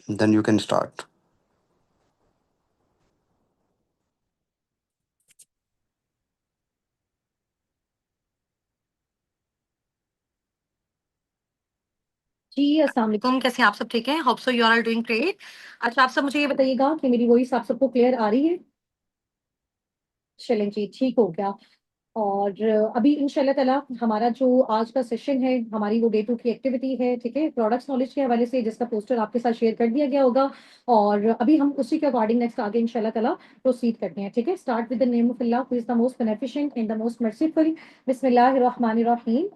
Then you can start. जी अस्सलाम वालेकुम, कैसे हैं आप सब? ठीक है, hope so you are doing great. अच्छा, आप सब मुझे ये बताइएगा कि मेरी वॉइस आप सबको क्लियर आ रही है? चलें जी, ठीक हो गया। और अभी इंशाल्लाह ताला हमारा जो आज का सेशन है, हमारी वो डे 2 की एक्टिविटी है, ठीक है? प्रोडक्ट्स नॉलेज के हवाले से, जिसका पोस्टर आपके साथ शेयर कर दिया गया होगा। और अभी हम उसी के अकॉर्डिंग नेक्स्ट आगे इंशाल्लाह ताला प्रोसीड करते हैं, ठीक है? Start with the name of Allah who is the most beneficent and the most merciful. बिस्मिल्लाहिर्रहमानिर्रहीम।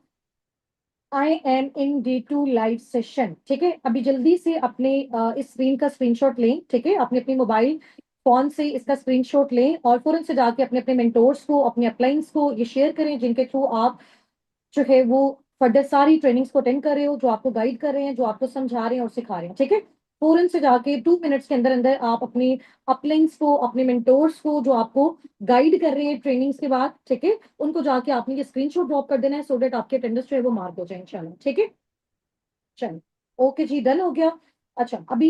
I am in day 2 live session, ठीक है? अभी जल्दी से अपने इस स्क्रीन का स्क्रीनशॉट लें, ठीक है? अपने अपने मोबाइल फोन से इसका स्क्रीनशॉट लें और फौरन से जाके अपने अपने मेंटोर्स को, अपने अपलाइंस को ये शेयर करें, जिनके थ्रू आप जो है वो फर्दर सारी ट्रेनिंग्स को अटेंड कर रहे हो, जो आपको गाइड कर रहे हैं, जो आपको समझा रहे हैं और सिखा रहे हैं, ठीक है? फौरन से जाके 2 मिनट्स के अंदर अंदर आप अपने अपलाइंस को, अपने मेंटोर्स को, जो आपको गाइड कर रहे हैं ट्रेनिंग्स के बाद, ठीक है, उनको जाके आपने ये स्क्रीनशॉट ड्रॉप कर देना है, सो दैट आपके अटेंडेंस जो है वो मार्क हो जाए इंशाल्लाह, ठीक है? चलो, ओके जी, डन हो गया। अच्छा, अभी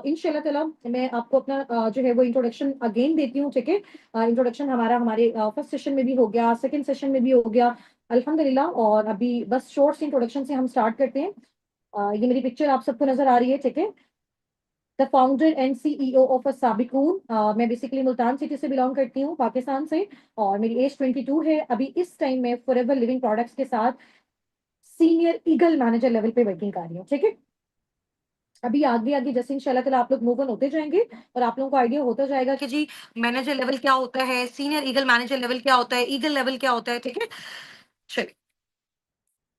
इंशाल्लाह ताला मैं आपको अपना जो है वो इंट्रोडक्शन अगेन देती हूँ, ठीक है? इंट्रोडक्शन हमारा हमारे फर्स्ट सेशन में भी हो गया, सेकंड सेशन में भी हो गया, अल्हम्दुलिल्लाह। और अभी बस शॉर्ट सी इंट्रोडक्शन से हम स्टार्ट करते हैं। ये मेरी पिक्चर आप सबको नजर आ रही है, ठीक है? The founder and CEO of a Sabiqun. मैं बेसिकली मुल्तान सिटी से बिलोंग करती हूँ, पाकिस्तान से। और मेरी एज 22 है। अभी इस टाइम में फॉरएवर लिविंग प्रोडक्ट्स के साथ सीनियर ईगल मैनेजर लेवल पे वर्किंग कर रही हूँ, ठीक है? अभी आगे आगे जैसे इंशाल्लाह ताला आप लोग मूव ऑन होते जाएंगे और आप लोगों को आइडिया होता जाएगा कि जी मैनेजर लेवल क्या होता है, सीनियर ईगल मैनेजर लेवल क्या होता है, ईगल लेवल क्या होता है, ठीक है? चलिए,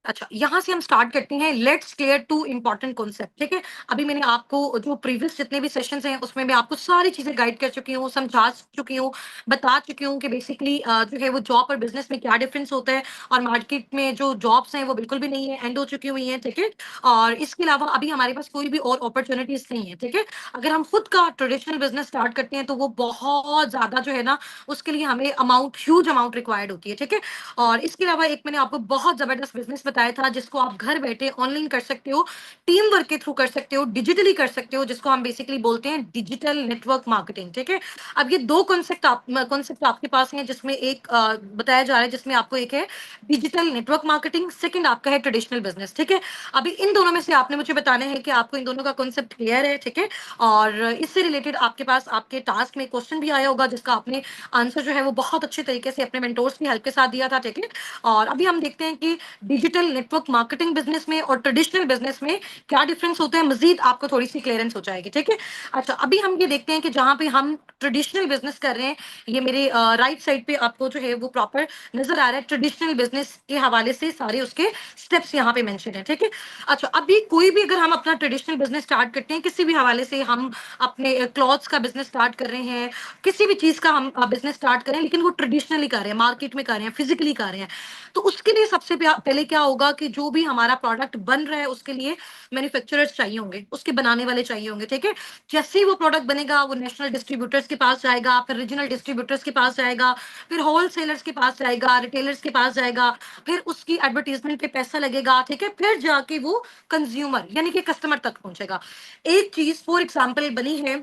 अच्छा, यहाँ से हम स्टार्ट करते हैं। Let's clear two important concept, ठीक है? अभी मैंने आपको जो प्रीवियस जितने भी सेशंस हैं उसमें मैं आपको सारी चीजें गाइड कर चुकी हूँ, समझा चुकी हूँ, बता चुकी हूँ कि बेसिकली जो है वो जॉब और बिजनेस में क्या डिफरेंस होता है। और मार्केट में जो जॉब्स हैं वो बिल्कुल भी नहीं है, एंड हो चुकी हुई हैं, ठीक है? और इसके अलावा अभी हमारे पास कोई भी और अपॉर्चुनिटीज नहीं है, ठीक है? अगर हम खुद का ट्रेडिशनल बिजनेस स्टार्ट करते हैं तो वो बहुत ज्यादा जो है ना, उसके लिए हमें अमाउंट, ह्यूज अमाउंट रिक्वायर्ड होती है, ठीक है? और इसके अलावा एक मैंने आपको बहुत जबरदस्त बिजनेस बताया था, जिसको आप घर बैठे ऑनलाइन कर सकते हो, टीम वर्क के थ्रू कर सकते हो, डिजिटली कर सकते हो, जिसको हम बेसिकली बोलते हैं डिजिटल नेटवर्क मार्केटिंग, ठीक है? अब ये दो कॉन्सेप्ट आपके पास हैं, जिसमें एक बताया जा रहा है, जिसमें आपको एक है डिजिटल नेटवर्क मार्केटिंग, सेकंड आपका है ट्रेडिशनल बिजनेस, ठीक है? अभी इन दोनों में से आपने मुझे बताना है कि आपको इन दोनों का कॉन्सेप्ट क्लियर है, ठीक है? और इससे रिलेटेड आपके पास आपके टास्क में क्वेश्चन भी आया होगा, जिसका आपने आंसर जो है वो बहुत अच्छे तरीके से अपने मेंटोर्स की हेल्प के साथ दिया था, ठीक है? और अभी हम देखते हैं कि डिजिटल नेटवर्क मार्केटिंग बिजनेस में और ट्रेडिशनल बिजनेस में क्या डिफरेंस होता है, मजीद आपको थोड़ी सी क्लियरेंस हो जाएगी, ठीक है? अच्छा, अभी हम ये देखते हैं कि जहां पे हम ट्रेडिशनल बिजनेस कर रहे हैं, ये मेरे राइट साइड पे आपको जो है वो प्रॉपर नजर आ रहा है। ट्रेडिशनल बिजनेस के हवाले से सारे उसके स्टेप्स यहाँ पे मेंशन है, ठीक है? अच्छा, अभी कोई भी अगर हम अपना ट्रेडिशनल बिजनेस स्टार्ट करते हैं, किसी भी हवाले से, हम अपने क्लॉथ्स का बिजनेस स्टार्ट कर रहे हैं, किसी भी चीज का हम बिजनेस स्टार्ट करें, लेकिन वो ट्रेडिशनली कर रहे हैं, मार्केट में कर रहे हैं, फिजिकली कर रहे हैं, तो उसके लिए सबसे पहले क्या होगा कि जो भी हमारा प्रोडक्ट बन रहा है उसके लिए मैन्युफैक्चरर्स चाहिए होंगे, उसके बनाने वाले चाहिए होंगे, ठीक है? जैसे ही वो प्रोडक्ट बनेगा, वो नेशनल डिस्ट्रीब्यूटर्स के पास जाएगा, फिर रीजनल डिस्ट्रीब्यूटर्स के पास जाएगा, फिर होलसेलर्स के पास जाएगा, रिटेलर्स के पास जाएगा, फिर उसकी एडवर्टीजमेंट पे पैसा लगेगा, ठीक है? फिर जाके वो कंज्यूमर यानी कि कस्टमर तक पहुंचेगा। एक चीज फॉर एग्जाम्पल बनी है,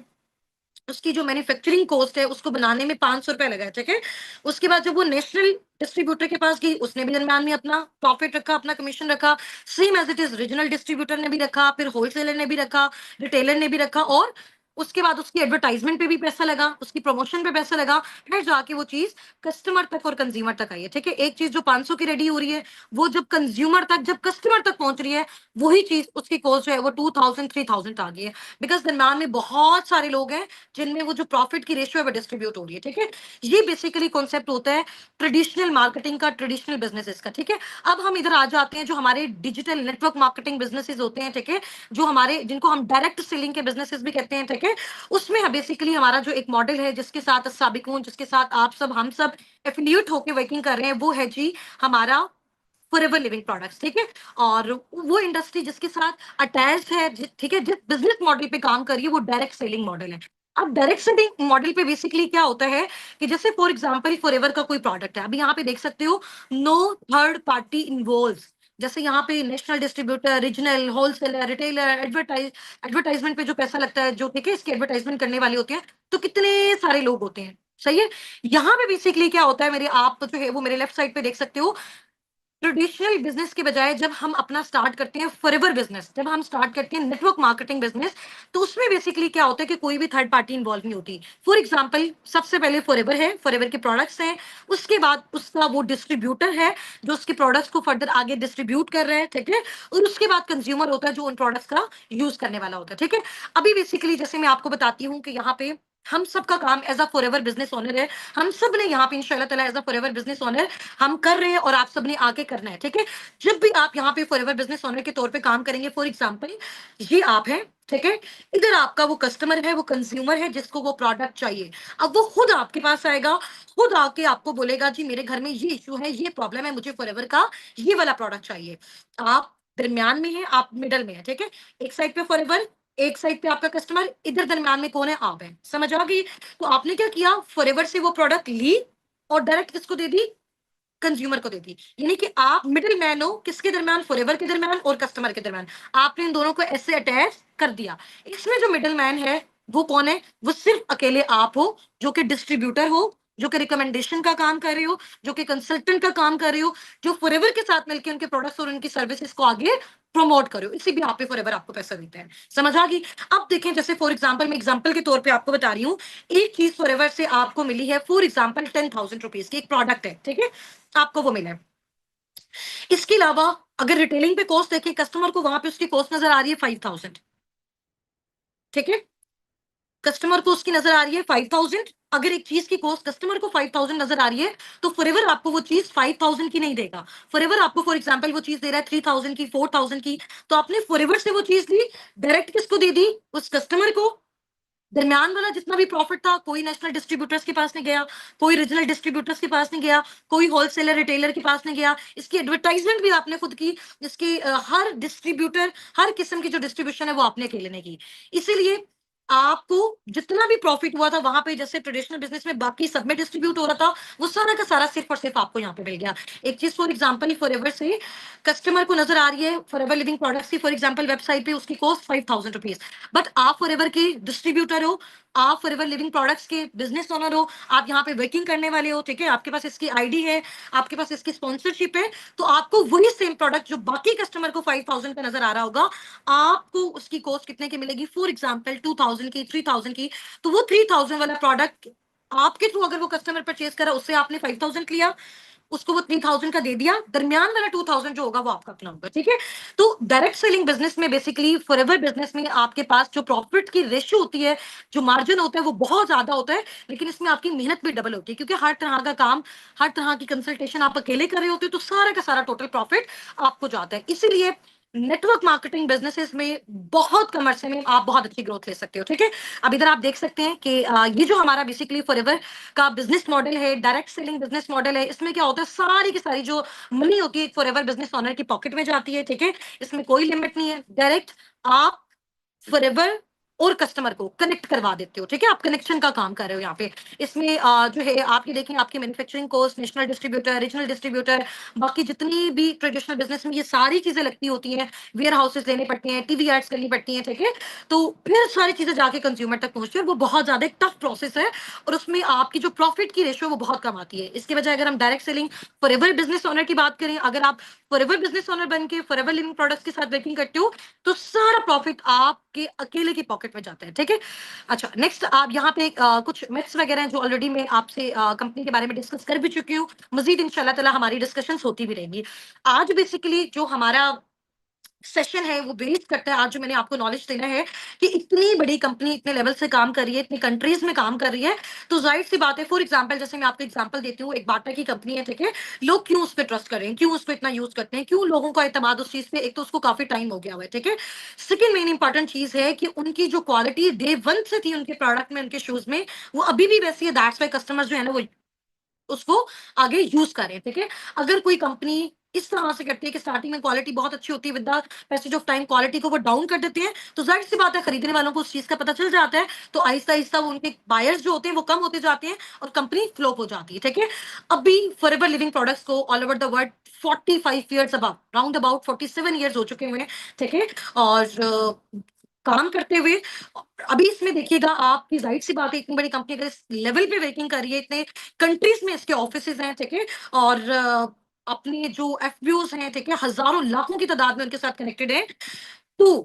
उसकी जो मैन्युफैक्चरिंग कॉस्ट है उसको बनाने में 500 रुपए लगा है, ठीक है? उसके बाद जब वो नेशनल डिस्ट्रीब्यूटर के पास गई, उसने भी दरम्यान में अपना प्रॉफिट रखा, अपना कमीशन रखा। Same as it is regional distributor ने भी रखा, फिर होलसेलर ने भी रखा, रिटेलर ने भी रखा, और उसके बाद उसकी एडवर्टाइजमेंट पे भी पैसा लगा, उसकी प्रमोशन पे पैसा लगा, फिर जाके वो चीज कस्टमर तक और कंज्यूमर तक आई है, ठीक है? एक चीज जो 500 की रेडी हो रही है, वो जब कंज्यूमर तक, जब कस्टमर तक पहुंच रही है, वही चीज उसकी कॉस्ट जो है वो 2000 3000 आ गई है। बिकॉज दरम्यान में बहुत सारे लोग हैं जिनमें वो जो प्रॉफिट की रेशियो है वो डिस्ट्रीब्यूट हो रही है, ठीक है? ये बेसिकली कॉन्सेप्ट होता है ट्रेडिशनल मार्केटिंग का, ट्रेडिशनल बिजनेसेस का, ठीक है? अब हम इधर आ जाते हैं, जो हमारे डिजिटल नेटवर्क मार्केटिंग बिजनेसेस होते हैं, ठीक है? जो हमारे, जिनको हम डायरेक्ट सेलिंग के बिजनेसेस भी कहते हैं, ठीक है? उसमें बेसिकली हमारा जो एक मॉडल है, जिसके साथ साबिकून, जिसके साथ आप सब, हम सब एफिलिएट होकर वर्किंग कर रहे हैं, वो है जी हमारा फॉरएवर लिविंग प्रोडक्ट्स, ठीक है? और वो इंडस्ट्री जिसके साथ अटैच है, ठीक है, जिस बिजनेस मॉडल पे काम कर रही है, वो डायरेक्ट सेलिंग मॉडल है। अब डायरेक्ट सेलिंग मॉडल पे बेसिकली क्या होता है कि जैसे फॉर एग्जांपल फॉरएवर का कोई प्रोडक्ट है, अभी यहाँ पे देख सकते हो, नो थर्ड पार्टी इन्वॉल्व, जैसे यहाँ पे national distributor, regional, wholesaler, retailer, advertisement पे जो पैसा लगता है, जो ठीक है इसकी एडवर्टाइजमेंट करने वाले होते हैं, तो कितने सारे लोग होते हैं, सही है। यहाँ पे बेसिकली क्या होता है, मेरे आप जो है वो मेरे लेफ्ट साइड पे देख सकते हो, ट्रेडिशनल बिजनेस के बजाय जब हम अपना स्टार्ट करते हैं फॉरएवर बिजनेस, जब हम स्टार्ट करते हैं नेटवर्क मार्केटिंग बिजनेस, तो उसमें बेसिकली क्या होता है कि कोई भी थर्ड पार्टी इन्वॉल्व नहीं होती। फॉर एग्जांपल, सबसे पहले फॉरएवर है, फॉरएवर के प्रोडक्ट्स हैं, उसके बाद उसका वो डिस्ट्रीब्यूटर है जो उसके प्रोडक्ट्स को फर्दर आगे डिस्ट्रीब्यूट कर रहे हैं, ठीक है, और उसके बाद कंज्यूमर होता है जो उन प्रोडक्ट्स का यूज करने वाला होता है, ठीक है। अभी बेसिकली जैसे मैं आपको बताती हूँ कि यहाँ पे हम सबका काम as a forever business owner है, हम सब ने यहाँ पे इंशाल्लाह ताला as a forever business owner हम कर रहे हैं और आप सबने आगे करना है, ठीक है। जब भी आप यहाँ पे फॉरएवर बिजनेस ओनर के तौर पे काम करेंगे, फॉर एग्जांपल ये आप हैं, ठीक है, इधर आपका वो कस्टमर है, वो कंज्यूमर है जिसको वो प्रोडक्ट चाहिए। अब वो खुद आपके पास आएगा, खुद आके आपको बोलेगा जी मेरे घर में ये इशू है, ये प्रॉब्लम है, मुझे फॉरएवर का ये वाला प्रोडक्ट चाहिए। आप दरमियान में है, आप मिडल में है, ठीक है। एक साइड पे फॉरएवर, एक साइड पे आपका कस्टमर, इधर दरमियान में कौन है, आप है, समझ आ गई। तो आपने क्या किया, फॉरएवर से वो प्रोडक्ट ली और डायरेक्ट किसको दे दी, कंज्यूमर को देती, यानी कि आप मिडिल मैन हो किसके दरमियान, फॉरएवर के दरमियान और कस्टमर के दरमियान, आपने इन दोनों को ऐसे अटैच कर दिया। इसमें जो मिडिल मैन है वो कौन है, वो सिर्फ अकेले आप हो, जो कि डिस्ट्रीब्यूटर हो, जो कि रिकमेंडेशन का काम कर रहे हो, जो कि कंसल्टेंट का काम कर रहे हो, जो फॉरएवर के साथ मिलकर उनके प्रोडक्ट्स और उनकी सर्विसेज को आगे प्रमोट करो, इसी भी आप पे फॉरएवर आपको पैसा देते हैं, समझ आ गई। अब देखें, जैसे फॉर एग्जांपल, मैं एग्जांपल के तौर पे आपको बता रही हूँ, एक चीज फॉरएवर से आपको मिली है, फॉर एग्जांपल 10,000 रुपीज की एक प्रोडक्ट है, ठीक है, आपको वो मिला है। इसके अलावा अगर रिटेलिंग पे कॉस्ट देखें, कस्टमर को वहां पे उसकी कॉस्ट नजर आ रही है 5,000, ठीक है, कस्टमर को उसकी नजर आ रही है 5,000। अगर एक चीज की कॉस्ट कस्टमर को 5,000 नजर आ रही है, तो फॉरएवर आपको वो चीज 5,000 की नहीं देगा, फॉरएवर आपको फॉर एग्जांपल वो चीज दे रहा है 3,000 की, 4,000 की, तो आपने फॉरएवर से वो चीज ली, डायरेक्ट किसको दे दी, उस कस्टमर को। दरमियान वाला जितना भी प्रॉफिट था, कोई नेशनल डिस्ट्रीब्यूटर्स के पास नहीं गया, कोई रीजनल डिस्ट्रीब्यूटर्स के पास नहीं गया, कोई होलसेलर रिटेलर के पास नहीं गया, इसकी एडवर्टाइजमेंट भी आपने खुद की, इसकी हर डिस्ट्रीब्यूटर, हर किस्म की जो डिस्ट्रीब्यूशन है वो आपने अकेले ने की। इसीलिए आपको जितना भी प्रॉफिट हुआ था वहां पे, जैसे ट्रेडिशनल बिजनेस में बाकी सब में डिस्ट्रीब्यूट हो रहा था, वो सारा का सारा सिर्फ और सिर्फ आपको यहाँ पे मिल गया। एक चीज फॉर एग्जांपल, फॉरएवर से कस्टमर को नजर आ रही है, फॉरएवर लिविंग प्रोडक्ट्स की फॉर एग्जांपल वेबसाइट पे उसकी कॉस्ट 5,000 रुपीज, बट आप फॉरएवर के डिस्ट्रीब्यूटर हो, आप फॉरएवर लिविंग प्रोडक्ट्स के बिजनेस ओनर हो, आप यहाँ पे वर्किंग करने वाले हो, ठीक है, आपके पास इसकी आईडी है, आपके पास इसकी स्पॉन्सरशिप है, तो आपको वही सेम प्रोडक्ट जो बाकी कस्टमर को 5,000 का नजर आ रहा होगा, आपको उसकी कॉस्ट कितने की मिलेगी, फॉर एग्जाम्पल 2,000 की, 3,000 की। तो वो 3,000 वाला प्रोडक्ट आपके थ्रू अगर वो कस्टमर परचेज करा, उससे आपने 5,000 लिया, उसको वो 3,000 का दे दिया, दरमियान वाला 2,000 जो होगा वो आपका अपना होगा, ठीक है। तो डायरेक्ट सेलिंग बिजनेस में बेसिकली, फॉरएवर बिजनेस में आपके पास जो प्रॉफिट की रेशियो होती है, जो मार्जिन होता है वो बहुत ज्यादा होता है, लेकिन इसमें आपकी मेहनत भी डबल होती है, क्योंकि हर तरह का काम, हर तरह की कंसल्टेशन आप अकेले कर रहे होते हो, तो सारा का सारा टोटल प्रॉफिट आपको जाता है। इसीलिए नेटवर्क मार्केटिंग बिजनेसेस में बहुत कम अरसे में आप बहुत अच्छी ग्रोथ ले सकते हो, ठीक है। अब इधर आप देख सकते हैं कि ये जो हमारा बेसिकली फॉरएवर का बिजनेस मॉडल है, डायरेक्ट सेलिंग बिजनेस मॉडल है, इसमें क्या होता है, सारी की सारी जो मनी होती है फॉरएवर बिजनेस ओनर की पॉकेट में जाती है, ठीक है, इसमें कोई लिमिट नहीं है, डायरेक्ट आप फॉरएवर और कस्टमर को कनेक्ट करवा देते हो, ठीक है, आप कनेक्शन का काम कर रहे हो यहाँ पे। इसमें जो है आपकी देखें, आपकी manufacturing cost, national distributor, regional distributor, बाकी जितनी भी ट्रेडिशनल बिजनेस में ये सारी चीजें लगती होती हैं, वेयर हाउसेस लेने पड़ते हैं, टीवी एड्स करनी पड़ती हैं, ठीक है, तो फिर सारी चीजें जाके कंज्यूमर तक पहुंचती है, और वो बहुत ज्यादा एक टफ प्रोसेस है, और उसमें आपकी जो प्रॉफिट की रेशियो वो बहुत कम आती है। इसके बजाय अगर हम direct selling forever business owner की बात करें, अगर आप फॉरएवर बिजनेस ओनर बन के फॉरएवर लिविंग प्रोडक्ट्स के साथ वर्किंग करते हो, तो सारा प्रॉफिट आपके अकेले की पॉकेट में जाता है, ठीक है। अच्छा, नेक्स्ट आप यहाँ पे कुछ मिथ्स वगैरह हैं जो ऑलरेडी मैं आपसे कंपनी के बारे में डिस्कस कर भी चुकी हूँ, मजीद इंशाल्लाह ताला हमारी डिस्कशंस होती भी रहेंगी। आज बेसिकली जो हमारा सेशन है वो बेस करता है, आज जो मैंने आपको नॉलेज देना है कि इतनी बड़ी कंपनी इतने लेवल से काम कर रही है, इतनी कंट्रीज में काम कर रही है, तो जाहिर सी बात है, फॉर एग्जांपल जैसे मैं आपको एग्जांपल देती हूँ, एक बाटा की कंपनी है, ठीक है, लोग क्यों उस पर ट्रस्ट कर रहे हैं, क्यों उसको इतना यूज करते हैं, क्यों लोगों का एतमाद उस चीज पे, एक तो उसको काफी टाइम हो गया हुआ है, ठीक है। सेकंड मेन इंपॉर्टेंट चीज है कि उनकी जो क्वालिटी डे वन से थी उनके प्रोडक्ट में, उनके शूज में, वो अभी भी वैसी है, दैट्स वाई कस्टमर्स जो है ना वो उसको आगे यूज करें, ठीक है। अगर कोई कंपनी इस तरह से करती है कि स्टार्टिंग में क्वालिटी बहुत अच्छी होती है, with the passage of time quality को वो डाउन कर देते हैं, तो जाहिर सी बात है खरीदने वालों को उस चीज का पता चल जाता है, तो आहिस्ता आहिस्ता वो उनके बायर्स जो होते हैं वो कम होते जाते हैं और कंपनी फ्लॉप हो जाती है, ठीक है। अभी फॉरएवर लिविंग प्रोडक्ट्स को all over the world 45 years about, round about 47 years हो चुके हुए हैं, ठीक है। और काम करते हुए अभी इसमें देखिएगा आपकी जाहिर सी बात है, इतनी बड़ी कंपनी अगर इस लेवल पे वर्किंग कर रही है, इतने कंट्रीज में इसके ऑफिसेज हैं, ठीक है। और अपने जो एफबीओज हैं, ठीक है, हजारों लाखों की तादाद में उनके साथ कनेक्टेड है, तो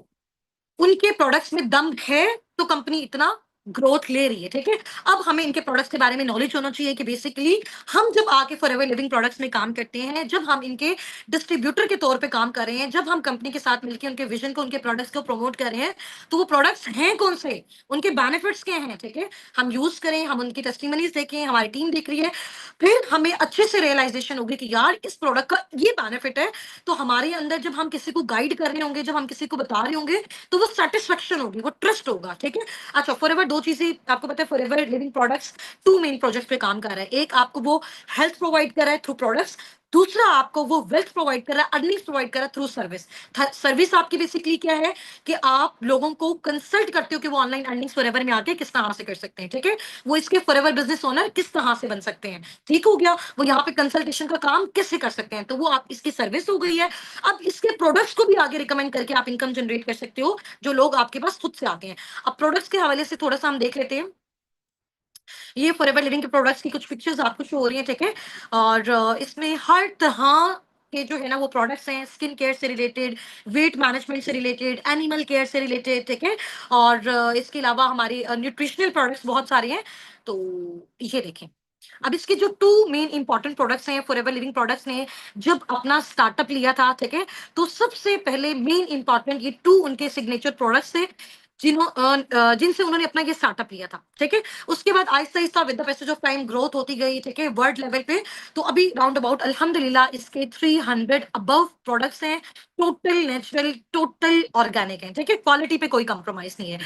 उनके प्रोडक्ट्स में दम है, तो कंपनी इतना ग्रोथ ले रही है, ठीक है। अब हमें इनके प्रोडक्ट्स के बारे में नॉलेज होना चाहिए कि बेसिकली हम जब आके फॉरएवर लिविंग प्रोडक्ट्स में काम करते हैं, जब हम इनके डिस्ट्रीब्यूटर के तौर पे काम कर रहे हैं, जब हम कंपनी के साथ मिलकर उनके विजन को, उनके प्रोडक्ट्स को प्रमोट कर रहे हैं, तो वो प्रोडक्ट्स हैं कौन से, उनके बेनिफिट्स क्या हैं, ठीक है। हम यूज करें, हम उनकी टेस्टिमनीज देखें, हमारी टीम देख रही है, फिर हमें अच्छे से रियलाइजेशन होगी कि यार इस प्रोडक्ट का ये बेनिफिट है, तो हमारे अंदर जब हम किसी को गाइड कर रहे होंगे, जब हम किसी को बता रहे होंगे, तो वो सेटिस्फेक्शन होगी, वो ट्रस्ट होगा, ठीक है। अच्छा, फॉरएवर दो चीजें आपको पता है, Forever Living Products two main project पे काम कर रहा है। एक आपको वो हेल्थ प्रोवाइड कर रहा है थ्रू प्रोडक्ट्स, दूसरा आपको वो वेल्थ प्रोवाइड कर रहा है, अर्निंग्स प्रोवाइड कर रहा है थ्रू सर्विस। सर्विस आपकी बेसिकली क्या है कि आप लोगों को कंसल्ट करते हो कि वो ऑनलाइन अर्निंग्स फॉरएवर में आके किस तरह से कर सकते हैं, ठीक है। वो इसके फॉरएवर बिजनेस ओनर किस तरह से बन सकते हैं, ठीक हो गया। वो यहाँ पे कंसल्टेशन का काम कैसे कर सकते हैं, तो वो आप इसकी सर्विस हो गई है। अब इसके प्रोडक्ट्स को भी आगे रिकमेंड करके आप इनकम जनरेट कर सकते हो, जो लोग आपके पास खुद से आते हैं। अब प्रोडक्ट्स के हवाले से थोड़ा सा हम देख लेते हैं। ये फॉरएवर लिविंग के प्रोडक्ट्स की कुछ पिक्चर्स आपको शो हो रही हैं, ठीक है। और इसमें हर तरह के जो है ना वो प्रोडक्ट्स हैं, स्किन केयर से रिलेटेड, वेट मैनेजमेंट से रिलेटेड, एनिमल केयर से रिलेटेड, ठीक है। और इसके अलावा हमारे न्यूट्रिशनल प्रोडक्ट्स बहुत सारे हैं, तो ये देखें। अब इसके जो टू मेन इंपॉर्टेंट प्रोडक्ट्स हैं, फॉरएवर लिविंग प्रोडक्ट्स ने जब अपना स्टार्टअप लिया था, ठीक है, तो सबसे पहले मेन इंपॉर्टेंट ये टू उनके सिग्नेचर प्रोडक्ट्स थे, जिनसे उन्होंने अपना ये स्टार्टअप लिया था, ठीक है। उसके बाद Aahista Aahista with the passage of time growth होती गई, ठीक है, वर्ल्ड लेवल पे। तो अभी राउंड अबाउट अल्हम्दुलिल्लाह इसके 300 अबव प्रोडक्ट्स हैं, टोटल नेचुरल, टोटल ऑर्गेनिक है, ठीक है, क्वालिटी पे कोई कंप्रोमाइज नहीं है।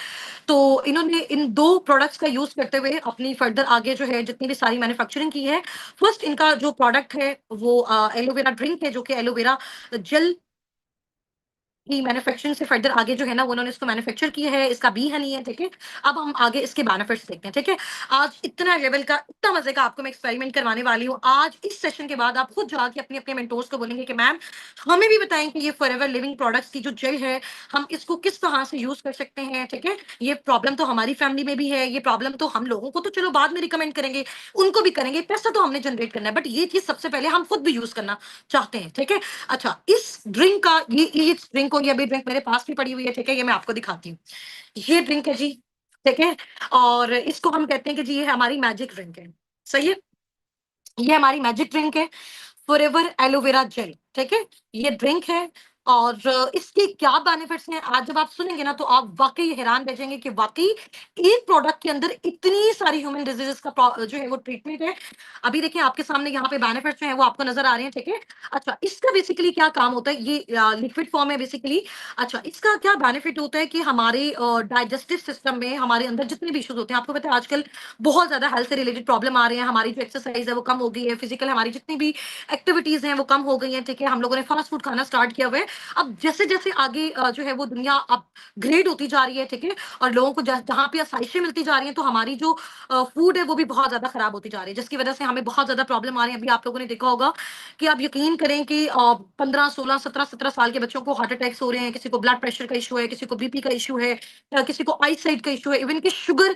तो इन्होंने इन दो प्रोडक्ट्स का यूज करते हुए अपनी फर्दर आगे जो है जितनी भी सारी मैन्युफैक्चरिंग की है। फर्स्ट इनका जो प्रोडक्ट है वो एलोवेरा ड्रिंक है, जो कि एलोवेरा जेल की मैन्युफैक्चरिंग से फर्दर आगे जो है ना वो उन्होंने इसको मैन्युफैक्चर किया है, इसका बी हनी है, ठीक है। अब हम आगे इसके बेनिफिट्स देखते हैं, ठीक है। आज इतना लेवल का, इतना मजे का आपको मैं एक्सपेरिमेंट करवाने वाली हूँ। आज इस सेशन के बाद आप खुद जाके अपने अपने मेंटोर्स को बोलेंगे कि मैम हमें भी बताएं कि ये फॉरएवर लिविंग प्रोडक्ट्स की जो जेल है, हम इसको किस तरह से यूज कर सकते हैं, ठीक है। ये प्रॉब्लम तो हमारी फैमिली में भी है, ये प्रॉब्लम तो हम लोगों को तो चलो बाद में रिकमेंड करेंगे, उनको भी करेंगे, पैसा तो हमने जनरेट करना है, बट ये चीज सबसे पहले हम खुद भी यूज करना चाहते हैं, ठीक है। अच्छा, इस ड्रिंक का ये ड्रिंक को, ये अभी ड्रिंक मेरे पास भी पड़ी हुई है, ठीक है, ये मैं आपको दिखाती हूँ। ये ड्रिंक है जी, ठीक है। और इसको हम कहते हैं कि जी ये हमारी मैजिक ड्रिंक है, सही है। ये हमारी मैजिक ड्रिंक है, फॉरएवर एलोवेरा जेल, ठीक है। ये ड्रिंक है। और इसके क्या बेनिफिट्स हैं, आज जब आप सुनेंगे ना तो आप वाकई हैरान रह जाएंगे कि वाकई एक प्रोडक्ट के अंदर इतनी सारी ह्यूमन डिजीजेस का जो है वो ट्रीटमेंट है। अभी देखिए आपके सामने यहाँ पे बेनिफिट्स जो है वो आपको नजर आ रहे हैं, ठीक है। अच्छा, इसका बेसिकली क्या काम होता है, ये लिक्विड फॉर्म है बेसिकली। अच्छा, इसका क्या बेनिफिट होता है कि हमारे डाइजेस्टिव सिस्टम में हमारे अंदर जितने भी इश्यूज होते हैं, आपको पता है आजकल बहुत ज्यादा हेल्थ से रिलेटेड प्रॉब्लम आ रहे हैं, हमारी जो एक्सरसाइज है वो कम हो गई है, फिजिकल हमारी जितनी भी एक्टिविटीज हैं वो कम हो गई हैं, ठीक है। हम लोगों ने फास्ट फूड खाना स्टार्ट किया हुआ है। अब जैसे जैसे आगे जो है वो दुनिया अपग्रेड होती जा रही है, ठीक है, और लोगों को जहां पे आसाइशें मिलती जा रही हैं, तो हमारी जो फूड है वो भी बहुत ज्यादा खराब होती जा रही है, जिसकी वजह से हमें बहुत ज्यादा प्रॉब्लम आ रही है। अभी आप लोगों ने देखा होगा कि आप यकीन करें कि 15 16 17 17 साल के बच्चों को हार्ट अटैक्स हो रहे हैं, किसी को ब्लड प्रेशर का इशू है, किसी को बीपी का इशू है, किसी को आई साइट का इशू है, इवन की शुगर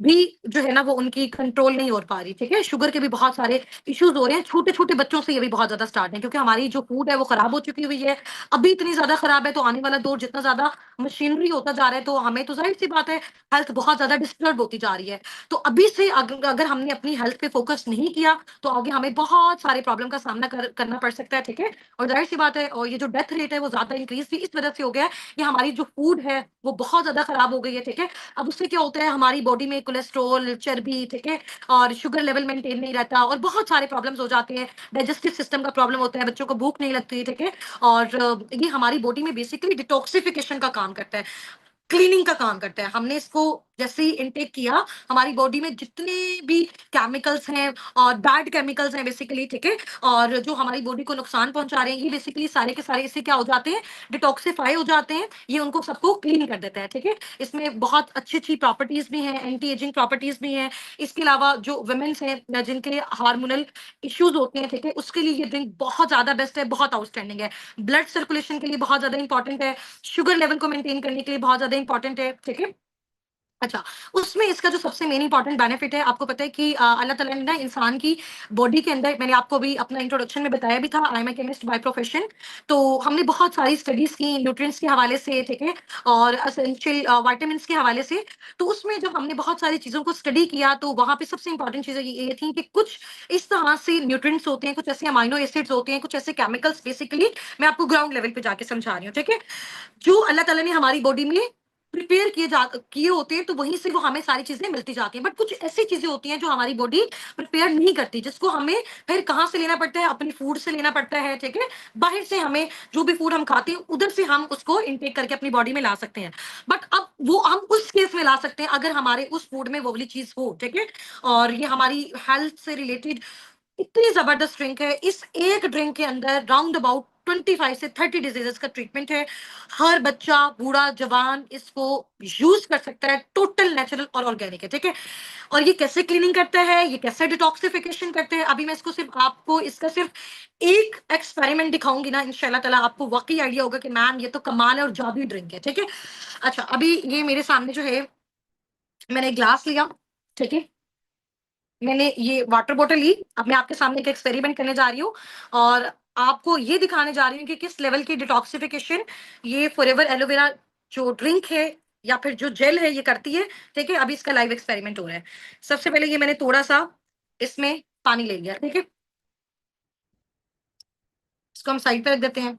भी जो है ना वो उनकी कंट्रोल नहीं हो पा रही, ठीक है। शुगर के भी बहुत सारे इश्यूज हो रहे हैं, छोटे-छोटे बच्चों से ये भी बहुत ज़्यादा स्टार्ट है, क्योंकि हमारी जो फूड है वो खराब हो चुकी हुई है। अभी इतनी ज़्यादा खराब है, तो आने वाला दौर जितना ज़्यादा मशीनरी होता जा रहा है, तो हमें तो ज़ाहिर-सी बात है हेल्थ बहुत ज़्यादा डिस्टर्ब होती जा रही है। तो अभी से अगर हमने अपनी हेल्थ पे फोकस नहीं किया, तो आगे हमें बहुत सारे प्रॉब्लम का सामना करना पड़ सकता है, ठीक है। और ज़ाहिर-सी बात है, और ये जो डेथ रेट है वो ज़्यादा इंक्रीज़ भी इस वजह से हो गया है कि हमारी जो फूड है वो बहुत ज़्यादा खराब हो गई है, ठीक है। अब उससे क्या होता है, हमारी बॉडी में कोलेस्ट्रॉल, चर्बी, ठीक है, और शुगर लेवल मेंटेन नहीं रहता, और बहुत सारे प्रॉब्लम्स हो जाते हैं। डाइजेस्टिव सिस्टम का प्रॉब्लम होता है, बच्चों को भूख नहीं लगती, ठीक है। और ये हमारी बॉडी में बेसिकली डिटॉक्सिफिकेशन का काम करता है, क्लीनिंग का काम करता है। हमने इसको जैसे ही इनटेक किया, हमारी बॉडी में जितने भी केमिकल्स हैं और बैड केमिकल्स हैं बेसिकली, ठीक है? और जो हमारी बॉडी को नुकसान पहुँचा रहे हैं, ये बेसिकली सारे के सारे इससे क्या हो जाते हैं, डिटॉक्सिफाई हो जाते हैं। ये उनको सबको क्लीन कर देता है, ठीक है? इसमें बहुत अच्छी-अच्छी प्रॉपर्टीज़ भी हैं, एंटी एजिंग प्रॉपर्टीज़ भी हैं। इसके अलावा जो वुमेन्स हैं जिनके हार्मोनल इश्यूज़ होते हैं, ठीक है? उसके लिए ये ड्रिंक बहुत ज़्यादा बेस्ट है, बहुत आउटस्टैंडिंग है। ब्लड सर्कुलेशन के लिए बहुत ज़्यादा इंपॉर्टेंट है, शुगर लेवल को मेंटेन करने के लिए बहुत ज़्यादा इंपॉर्टेंट है, ठीक है? अच्छा, उसमें इसका जो सबसे मेन इम्पोर्टेंट बेनिफिट है, आपको पता है कि अल्लाह ताला ने ना इंसान की बॉडी के अंदर, मैंने आपको अभी अपना इंट्रोडक्शन में बताया भी था, I am a chemist by profession. तो हमने बहुत सारी स्टडीज़ की न्यूट्रिएंट्स के हवाले से, ठीक है? और एसेंशियल विटामिन्स के हवाले से। तो उसमें जब हमने बहुत सारी चीज़ों को स्टडी किया, तो वहाँ पे सबसे इम्पोर्टेंट चीज़ें ये थी कि कुछ इस तरह से न्यूट्रिएंट्स होते हैं, कुछ ऐसे अमाइनो एसिड्स होते हैं, कुछ ऐसे केमिकल्स बेसिकली, मैं आपको ग्राउंड लेवल पे जाके समझा रही हूँ, ठीक है? जो अल्लाह ताला ने हमारी बॉडी में प्रिपेयर किए होते हैं, तो वहीं से वो हमें सारी चीज़ें मिलती जाती हैं। बट कुछ ऐसी चीज़ें होती हैं जो हमारी बॉडी प्रिपेयर नहीं करती, जिसको हमें फिर कहाँ से लेना पड़ता है? अपनी फूड से लेना पड़ता है, ठीक है? बाहर से हमें जो भी फूड हम खाते हैं, उधर से हम उसको इनटेक करके अपनी बॉडी में ला सकते हैं। बट अब वो हम उस केस में ला सकते हैं अगर हमारे उस फूड में वो वाली चीज़ हो, ठीक है? और ये हमारी हेल्थ से रिलेटेड इतनी ज़बरदस्त ड्रिंक है। इस एक ड्रिंक के अंदर राउंड अबाउट 25 से 30 डिजीज़ेज़ का ट्रीटमेंट है। हर बच्चा, बूढ़ा, जवान इसको यूज़ कर सकता है। टोटल नेचुरल और ऑर्गेनिक है, ठीक है? और ये कैसे क्लीनिंग करता है, ये कैसे डिटॉक्सिफिकेशन करते हैं, अभी मैं इसको सिर्फ़ आपको इसका सिर्फ़ एक एक्सपेरिमेंट दिखाऊँगी ना, इंशाअल्लाह ताला आपको वाक़ई आइडिया होगा कि मैम ये तो कमाल है और जादुई ड्रिंक है, ठीक है? अच्छा, अभी ये मेरे सामने जो है, मैंने एक ग्लास लिया, ठीक है? मैंने ये वाटर बॉटल ली, अब मैं आपके सामने एक एक्सपेरिमेंट करने जा रही हूँ और आपको ये दिखाने जा रही हूँ कि किस लेवल की डिटॉक्सिफिकेशन ये फॉरएवर एलोवेरा जो ड्रिंक है या फिर जो जेल है ये करती है, ठीक है? अभी इसका लाइव एक्सपेरिमेंट हो रहा है। सबसे पहले ये मैंने थोड़ा-सा इसमें पानी ले लिया, ठीक है? इसको हम साइड पे रख देते हैं।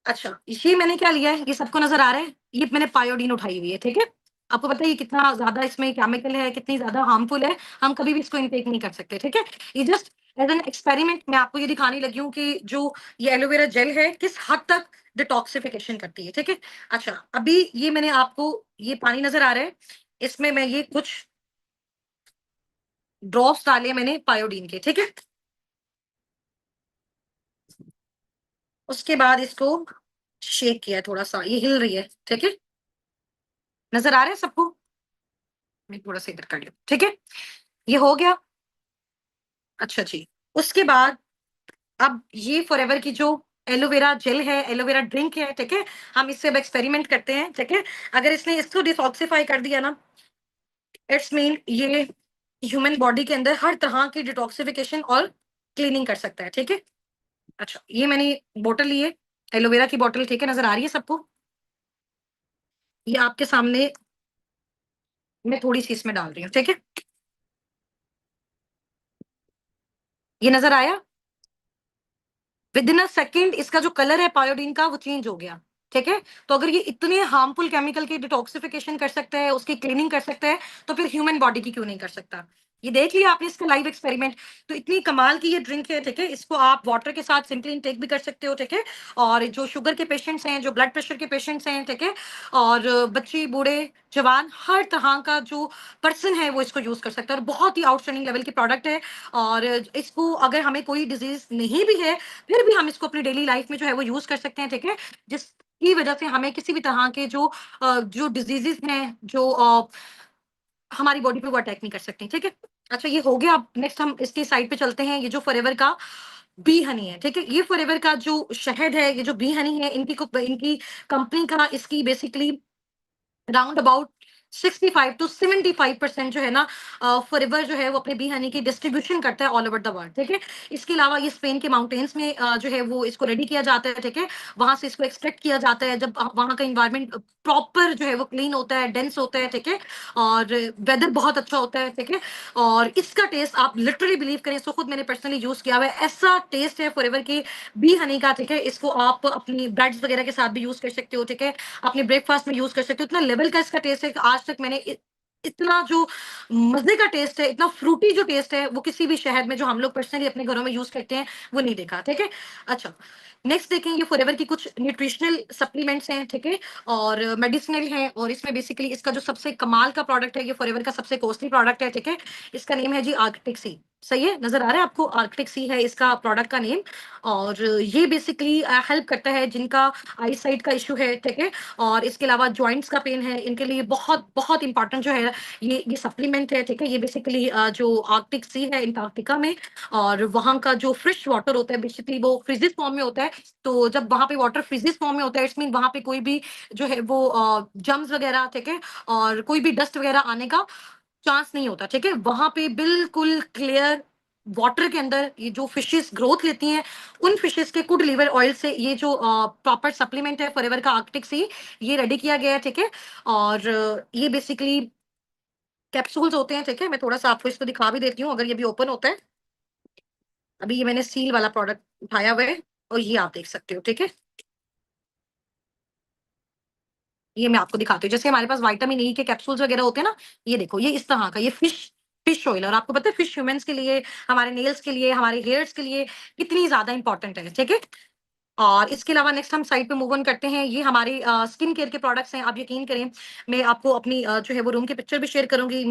अच्छा, ये मैंने क्या लिया है, ये सबको नज़र आ रहा है? ये मैंने पायोडीन उठाई हुई है, ठीक है? आपको पता है ये कितना ज़्यादा इसमें केमिकल है, कितनी ज़्यादा हार्मफुल है, हम कभी भी इसको इनटेक नहीं कर सकते, ठीक है? ये जस्ट एज़ एन एक्सपेरिमेंट मैं आपको ये दिखाने लगी हूँ कि जो ये एलोवेरा जेल है, किस हद तक डिटॉक्सिफिकेशन करती है, ठीक है? अच्छा, अभी ये मैंने आपको ये पानी नज़र आ रहा है, इसमें मैं ये कुछ ड्रॉप्स डाले मैंने पायोडीन के, ठीक है? उसके बाद इसको शेक किया थोड़ा-सा, ये हिल रही है, ठीक है? नज़र आ रहा है सबको? मैं थोड़ा-सा इधर कर लूँ, ठीक है? ये हो गया? अच्छा जी। उसके बाद अब ये फॉरएवर की जो एलोवेरा जेल है, एलोवेरा ड्रिंक है, ठीक है? हम इससे अब एक्सपेरिमेंट करते हैं, ठीक है? अगर इसने इसको डिटॉक्सिफाई कर दिया ना, इट्स मीन ये ह्यूमन बॉडी के अंदर हर तरह की डिटॉक्सिफिकेशन और क्लीनिंग कर सकता है, ठीक है? अच्छा, ये मैंने बॉटल ली है, एलोवेरा की बॉटल, ठीक है? नज़र आ रही है सबको? ये आपके सामने मैं थोड़ी-सी इसमें डाल रही हूँ, ठीक है? ये नज़र आया? विदिन अ सेकंड इसका जो कलर है पायोडीन का वो चेंज हो गया, ठीक है? तो अगर ये इतने हार्मफुल केमिकल की डिटॉक्सिफिकेशन कर सकता है, उसकी क्लीनिंग कर सकता है, तो फिर ह्यूमन बॉडी की क्यों नहीं कर सकता? ये देख लिया आपने इसका लाइव एक्सपेरिमेंट। तो इतनी कमाल की ये ड्रिंक है, ठीक है? इसको आप वाटर के साथ सिंपली इनटेक भी कर सकते हो, ठीक है? और जो शुगर के पेशेंट्स हैं, जो ब्लड प्रेशर के पेशेंट्स हैं, ठीक है? और बच्चे, बूढ़े, जवान, हर तरह का जो पर्सन है वो इसको यूज़ कर सकता है और बहुत ही आउटस्टैंडिंग लेवल की प्रोडक्ट है। और इसको अगर हमें कोई डिज़ीज़ नहीं भी है, फिर भी हम इसको अपनी डेली लाइफ में जो है वो यूज़ कर सकते हैं, ठीक है? जिसकी वजह से हमें किसी भी तरह के जो डिज़ीज़ेज़ हैं, जो हमारी बॉडी पे वो अटैक नहीं कर सकती, ठीक है? अच्छा, ये हो गया, अब नेक्स्ट हम इसकी साइड पे चलते हैं, ये जो फॉरएवर का बी हनी है, ठीक है? ये फॉरएवर का जो शहद है, ये जो बी हनी है, इनकी कंपनी का इसकी बेसिकली राउंड अबाउट 65 टू 75% जो है ना, फॉरएवर जो है वो अपने बी हनी की डिस्ट्रीब्यूशन करता है ऑल ओवर द वर्ल्ड, ठीक है? इसके अलावा ये स्पेन के माउंटेन्स में जो है वो इसको रेडी किया जाता है, ठीक है? वहाँ से इसको एक्सट्रैक्ट किया जाता है, जब वहाँ का एनवायरनमेंट प्रॉपर जो है वो क्लीन होता है, डेंस होता है, ठीक है? और वेदर बहुत अच्छा होता है, ठीक है? और इसका टेस्ट आप लिटरली बिलीव करें, इसको खुद मैंने पर्सनली यूज़ किया हुआ है, ऐसा टेस्ट है फॉरएवर की बी हनी का, ठीक है? इसको आप अपनी ब्रेड्स वगैरह के साथ भी यूज़ कर सकते हो, ठीक है? अपने ब्रेकफ़ास्ट में यूज़ कर सकते हो। इतना लेवल का इसका टेस्ट है कि आज तक मैंने इतना जो मजे का टेस्ट है, इतना फ्रूटी जो टेस्ट है, वो किसी भी शहर में जो हम लोग पर्सनली अपने घरों में यूज करते हैं वो नहीं देखा। ठीक है। अच्छा, नेक्स्ट देखेंगे फॉरएवर की कुछ न्यूट्रिशनल सप्लीमेंट्स हैं। ठीक है। और मेडिसिनल है, और इसमें बेसिकली इसका जो सबसे कमाल का प्रोडक्ट है, ये फॉरएवर का सबसे कॉस्टली प्रोडक्ट है। ठीक है। इसका नेम है जी आर्कटिक सी। सही है, नजर आ रहा है आपको? आर्कटिक सी है इसका प्रोडक्ट का नेम। और ये बेसिकली हेल्प करता है जिनका आई साइट का इशू है। ठीक है। और इसके अलावा जॉइंट्स का पेन है, इनके लिए बहुत बहुत इंपॉर्टेंट जो है ये सप्लीमेंट है। ठीक है। ये बेसिकली जो आर्कटिक सी है अंटार्कटिका में, और वहां का जो फ्रेश वाटर होता है बेसिकली वो फ्रीजिस फॉर्म में होता है। तो जब वहां पे वाटर फ्रीजिस फॉर्म में होता है, इट्स मीन वहां पे कोई भी जो है वो जम्स वगैरह, ठीक है, और कोई भी डस्ट वगैरह आने का चांस नहीं होता। ठीक है। वहां पे बिल्कुल क्लियर वाटर के अंदर ये जो फिशेस ग्रोथ लेती हैं, उन फिशेस के गुड लिवर ऑयल से ये जो प्रॉपर सप्लीमेंट है फॉरएवर का आर्कटिक सी, ये रेडी किया गया है। ठीक है। और ये बेसिकली कैप्सूल्स होते हैं। ठीक है। मैं थोड़ा सा आपको इसको दिखा भी देती हूँ, अगर ये भी ओपन होता है। अभी ये मैंने सील वाला प्रोडक्ट उठाया हुआ है, और ये आप देख सकते हो। ठीक है। ये मैं आपको दिखाती हूँ, जैसे हमारे पास विटामिन ई के कैप्सूल्स वगैरह होते हैं ना, ये देखो, ये इस तरह का, ये फिश फिश ऑयल। और आपको पता है फिश ह्यूमंस के लिए, हमारे नेल्स के लिए, हमारे हेयर्स के लिए कितनी ज्यादा इंपॉर्टेंट है। ठीक है। और इसके अलावा नेक्स्ट हम साइड पे मूव ऑन करते हैं। ये हमारे स्किन केयर के प्रोडक्ट्स हैं। आप यकीन करें, मैं आपको अपनी जो है वो रूम की पिक्चर भी शेयर करूंगी।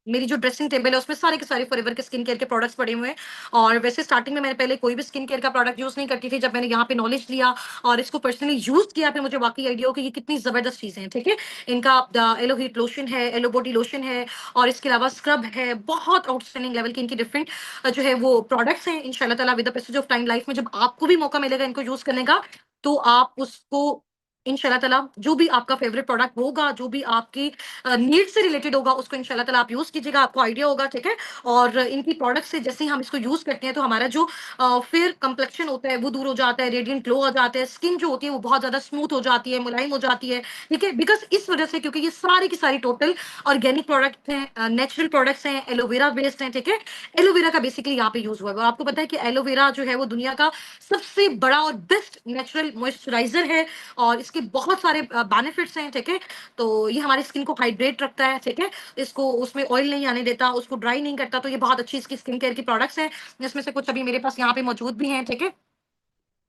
मेरी जो ड्रेसिंग टेबल है उसमें सारे के सारे फॉरएवर के स्किन केयर के प्रोडक्ट्स पड़े हुए हैं। और वैसे स्टार्टिंग में मैंने पहले कोई भी स्किन केयर का प्रोडक्ट यूज नहीं करती थी। जब मैंने यहाँ पे नॉलेज लिया और इसको पर्सनली यूज किया, फिर मुझे वाकई आइडिया हो कि ये कितनी जबरदस्त चीजें हैं। ठीक है। इनका एलो हीट लोशन है, एलो बॉडी लोशन है, और इसके अलावा स्क्रब है। बहुत आउटस्टैंडिंग लेवल की इनकी डिफरेंट जो है वो प्रोडक्ट्स हैं। इंशाल्लाह ताला with the passage of time life में जब आपको भी मौका मिलेगा इनको यूज करने का, तो आप उसको इंशाल्लाह ताला जो भी आपका फेवरेट प्रोडक्ट होगा, जो भी आपकी नीड से रिलेटेड होगा, उसको इंशाल्लाह ताला आप यूज कीजिएगा, आपको आइडिया होगा। ठीक है। और इनकी प्रोडक्ट से जैसे ही हम इसको यूज करते हैं, तो हमारा जो फेयर कंप्लेक्शन होता है वो दूर हो जाता है, रेडियंट ग्लो आ जाता है, स्किन जो होती है वो बहुत ज्यादा स्मूथ हो जाती है, मुलायम हो जाती है। ठीक है। बिकॉज इस वजह से, क्योंकि ये सारी की सारी टोटल ऑर्गेनिक प्रोडक्ट हैं, नेचुरल प्रोडक्ट्स हैं, एलोवेरा बेस्ड हैं। ठीक है। एलोवेरा का बेसिकली यहाँ पे यूज हुआ है। आपको पता है कि एलोवेरा जो है वो दुनिया का सबसे बड़ा और बेस्ट नेचुरल मॉइस्चराइजर है, और इसके बहुत सारे बेनिफिट्स हैं। ठीक है। तो ये हमारी स्किन को हाइड्रेट रखता है। ठीक है। इसको उसमें ऑयल नहीं आने देता, उसको ड्राई नहीं करता। तो ये बहुत अच्छी इसकी स्किन केयर की प्रोडक्ट्स हैं, जिसमें से कुछ अभी मेरे पास यहाँ पे मौजूद भी हैं। ठीक है।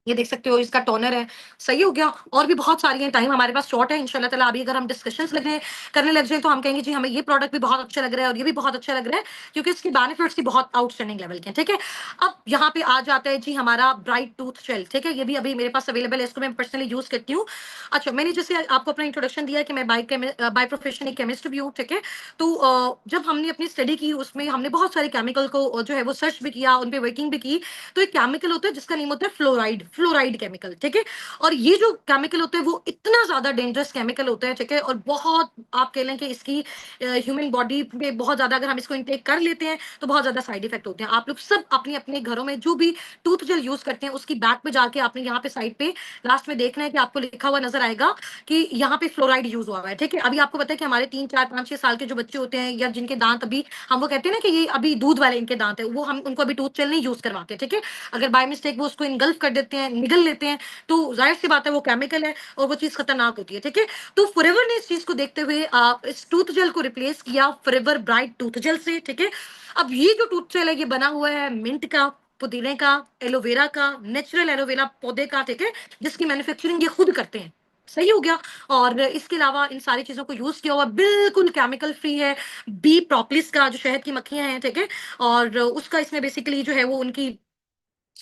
ये देख सकते हो, इसका टोनर है। सही हो गया। और भी बहुत सारी हैं, टाइम हमारे पास शॉर्ट है। इंशाल्लाह ताला अभी अगर हम डिस्कशंस लगे करने लग जाए, तो हम कहेंगे जी हमें ये प्रोडक्ट भी बहुत अच्छा लग रहा है और ये भी बहुत अच्छा लग रहा है, क्योंकि इसके बेनिफिट्स भी बहुत आउटस्टैंडिंग लेवल के हैं। ठीक है। अब यहाँ पे आ जाता है जी हमारा ब्राइट टूथ जेल। ठीक है। ये भी अभी मेरे पास अवेलेबल है, इसको मैं पर्सनली यूज करती हूँ। अच्छा, मैंने जैसे आपको अपना इंट्रोडक्शन दिया कि मैं बाय प्रोफेशन एक केमिस्ट भी हूँ। ठीक है। तो जब हमने अपनी स्टडी की, उसमें हमने बहुत सारे केमिकल को जो है वो सर्च भी किया, उन पे वर्किंग भी की। तो एक केमिकल होता है जिसका नेम होता है फ्लोराइड, फ्लोराइड केमिकल। ठीक है। और ये जो केमिकल होता है वो इतना ज्यादा डेंजरस केमिकल होता है। ठीक है। और बहुत, आप कह लें कि इसकी ह्यूमन बॉडी पे बहुत ज्यादा, अगर हम इसको इनटेक कर लेते हैं तो बहुत ज्यादा साइड इफेक्ट होते हैं। आप लोग सब अपने अपने घरों में जो भी टूथ जेल यूज करते हैं, उसकी बैक पे जाके आपने यहाँ पे साइड पे लास्ट में देखना है कि आपको लिखा हुआ नजर आएगा कि यहाँ पे फ्लोराइड यूज हुआ है। ठीक है। अभी आपको पता है कि हमारे 3 4 5 6 साल के जो बच्चे होते हैं, या जिनके दांत अभी, हम वो कहते हैं ना कि ये अभी दूध वाले इनके दांत है, वो हम उनको अभी टूथ जेल नहीं यूज करवाते। ठीक है। अगर बाय मिस्टेक वो उसको इनगल्फ कर देते हैं, निगल लेते हैं, तो जाहिर सी बात है वो केमिकल है और वो चीज खतरनाक होती है। ठीक है। तो फॉरएवर ने इस चीज को देखते हुए इस टूथ जेल को रिप्लेस किया फॉरएवर ब्राइट टूथ जेल से। ठीक है। अब ये जो टूथ जेल है, ये बना हुआ है मिंट का, पुदीने का, एलोवेरा का, नेचुरल एलोवेरा पौधे का। ठीक है। जिसकी मैन्युफैक्चरिंग ये खुद करते हैं। सही हो गया। और इसके अलावा इन सारी चीजों को यूज किया हुआ, बिल्कुल केमिकल फ्री है। बी प्रोपलिस का, जो शहद की मक्खियां हैं। ठीक है। और उसका इसमें बेसिकली जो है वो उनकी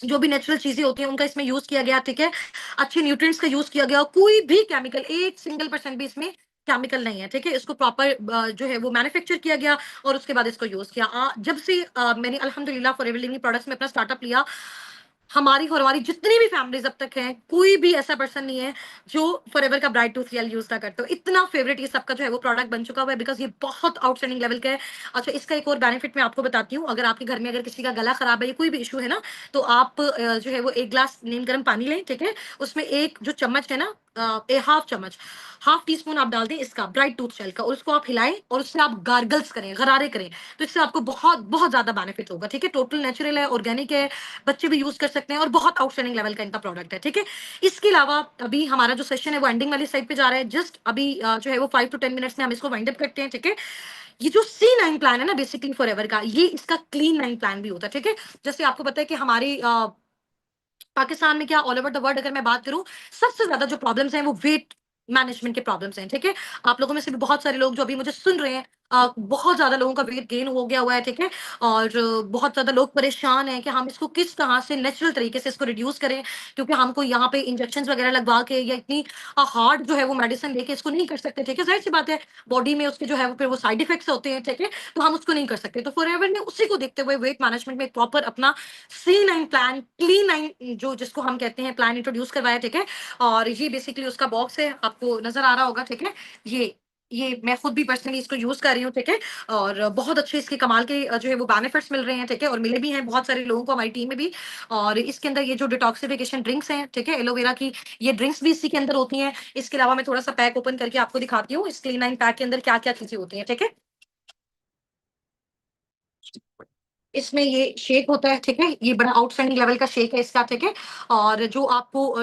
जो भी नेचुरल चीजें होती हैं उनका इसमें यूज किया गया। ठीक है। अच्छे न्यूट्रिएंट्स का यूज किया गया, कोई भी केमिकल, एक सिंगल परसेंट भी इसमें केमिकल नहीं है। ठीक है। इसको प्रॉपर जो है वो मैन्युफैक्चर किया गया, और उसके बाद इसको यूज किया। जब से मैंने अल्हम्दुलिल्लाह फॉरएवर लिविंग प्रोडक्ट्स में अपना स्टार्टअप लिया, हमारी और हमारी जितनी भी फैमिलीज अब तक हैं, कोई भी ऐसा पर्सन नहीं है जो फॉरएवर का ब्राइट टूथ जेल यूज ना करते हो। इतना फेवरेट ये सबका जो है वो प्रोडक्ट बन चुका हुआ है, बिकॉज ये बहुत आउटस्टैंडिंग लेवल का है। अच्छा, इसका एक और बेनिफिट मैं आपको बताती हूँ। अगर आपके घर में अगर किसी का गला खराब है या कोई भी इशू है ना, तो आप जो है वो 1 गिलास नीम गर्म पानी लें। ठीक है। उसमें एक जो चम्मच है ना, हाफ चम्मच, हाफ टी स्पून आप डाल दें इसका ब्राइट टूथ जेल का, और उसको आप हिलाएं और उससे आप गार्गल्स करें, गरारे करें, तो इससे आपको बहुत बहुत ज्यादा बेनिफिट होगा। ठीक है, टोटल नेचुरल है, ऑर्गेनिक है, बच्चे भी यूज कर सकते हैं और बहुत आउटस्टैंडिंग लेवल का इनका प्रोडक्ट है। ठीक है, इसके अलावा अभी हमारा जो सेशन है वो एंडिंग वाली साइड पे जा रहा है, जस्ट अभी जो है वो 5 to 10 मिनट्स में हम इसको वाइंड अप करते हैं। ठीक है, ये जो C9 प्लान है ना बेसिकली फॉरएवर का, ये इसका क्लीन 9 प्लान भी होता है। ठीक है, जैसे आपको पता है कि हमारी पाकिस्तान में क्या ऑल ओवर द वर्ल्ड अगर मैं बात करूं, सबसे ज्यादा जो प्रॉब्लम्स हैं वो वेट मैनेजमेंट के प्रॉब्लम्स हैं। ठीक है, आप लोगों में से भी बहुत सारे लोग जो अभी मुझे सुन रहे हैं, बहुत ज्यादा लोगों का वेट गेन हो गया हुआ है। ठीक है, और बहुत ज्यादा लोग परेशान हैं कि हम इसको किस तरह से नेचुरल तरीके से इसको रिड्यूस करें, क्योंकि हमको यहाँ पे इंजेक्शन वगैरह लगवा के या इतनी हार्ड जो है वो मेडिसिन लेके इसको नहीं कर सकते। ठीक है, जाहिर सी बात है, बॉडी में उसके जो है वो फिर वो साइड इफेक्ट्स होते हैं। ठीक है, तो हम उसको नहीं कर सकते। तो फॉरएवर ने उसी को देखते हुए वेट मैनेजमेंट में प्रॉपर अपना C9 प्लान, क्लीन 9 जो जिसको हम कहते हैं प्लान इंट्रोड्यूस करवाया। ठीक है, और ये बेसिकली उसका बॉक्स है, आपको नजर आ रहा होगा। ठीक है, ये मैं खुद भी पर्सनली इसको यूज कर रही हूँ। ठीक है, और बहुत अच्छे इसके कमाल के जो है वो बेनिफिट्स मिल रहे हैं। ठीक है, और मिले भी हैं बहुत सारे लोगों को हमारी टीम में भी। और इसके अंदर ये जो डिटॉक्सिफिकेशन ड्रिंक्स हैं, ठीक है, एलोवेरा की, ये ड्रिंक्स भी इसी के अंदर होती हैं। इसके अलावा मैं थोड़ा सा पैक ओपन करके आपको दिखाती हूँ, इस क्लीन 9 पैक के अंदर क्या क्या चीजें होती हैं। ठीक है, इसमें ये शेक होता है। ठीक है, ये बड़ा आउटस्टैंडिंग लेवल का शेक है इसका। ठीक है, और जो आपको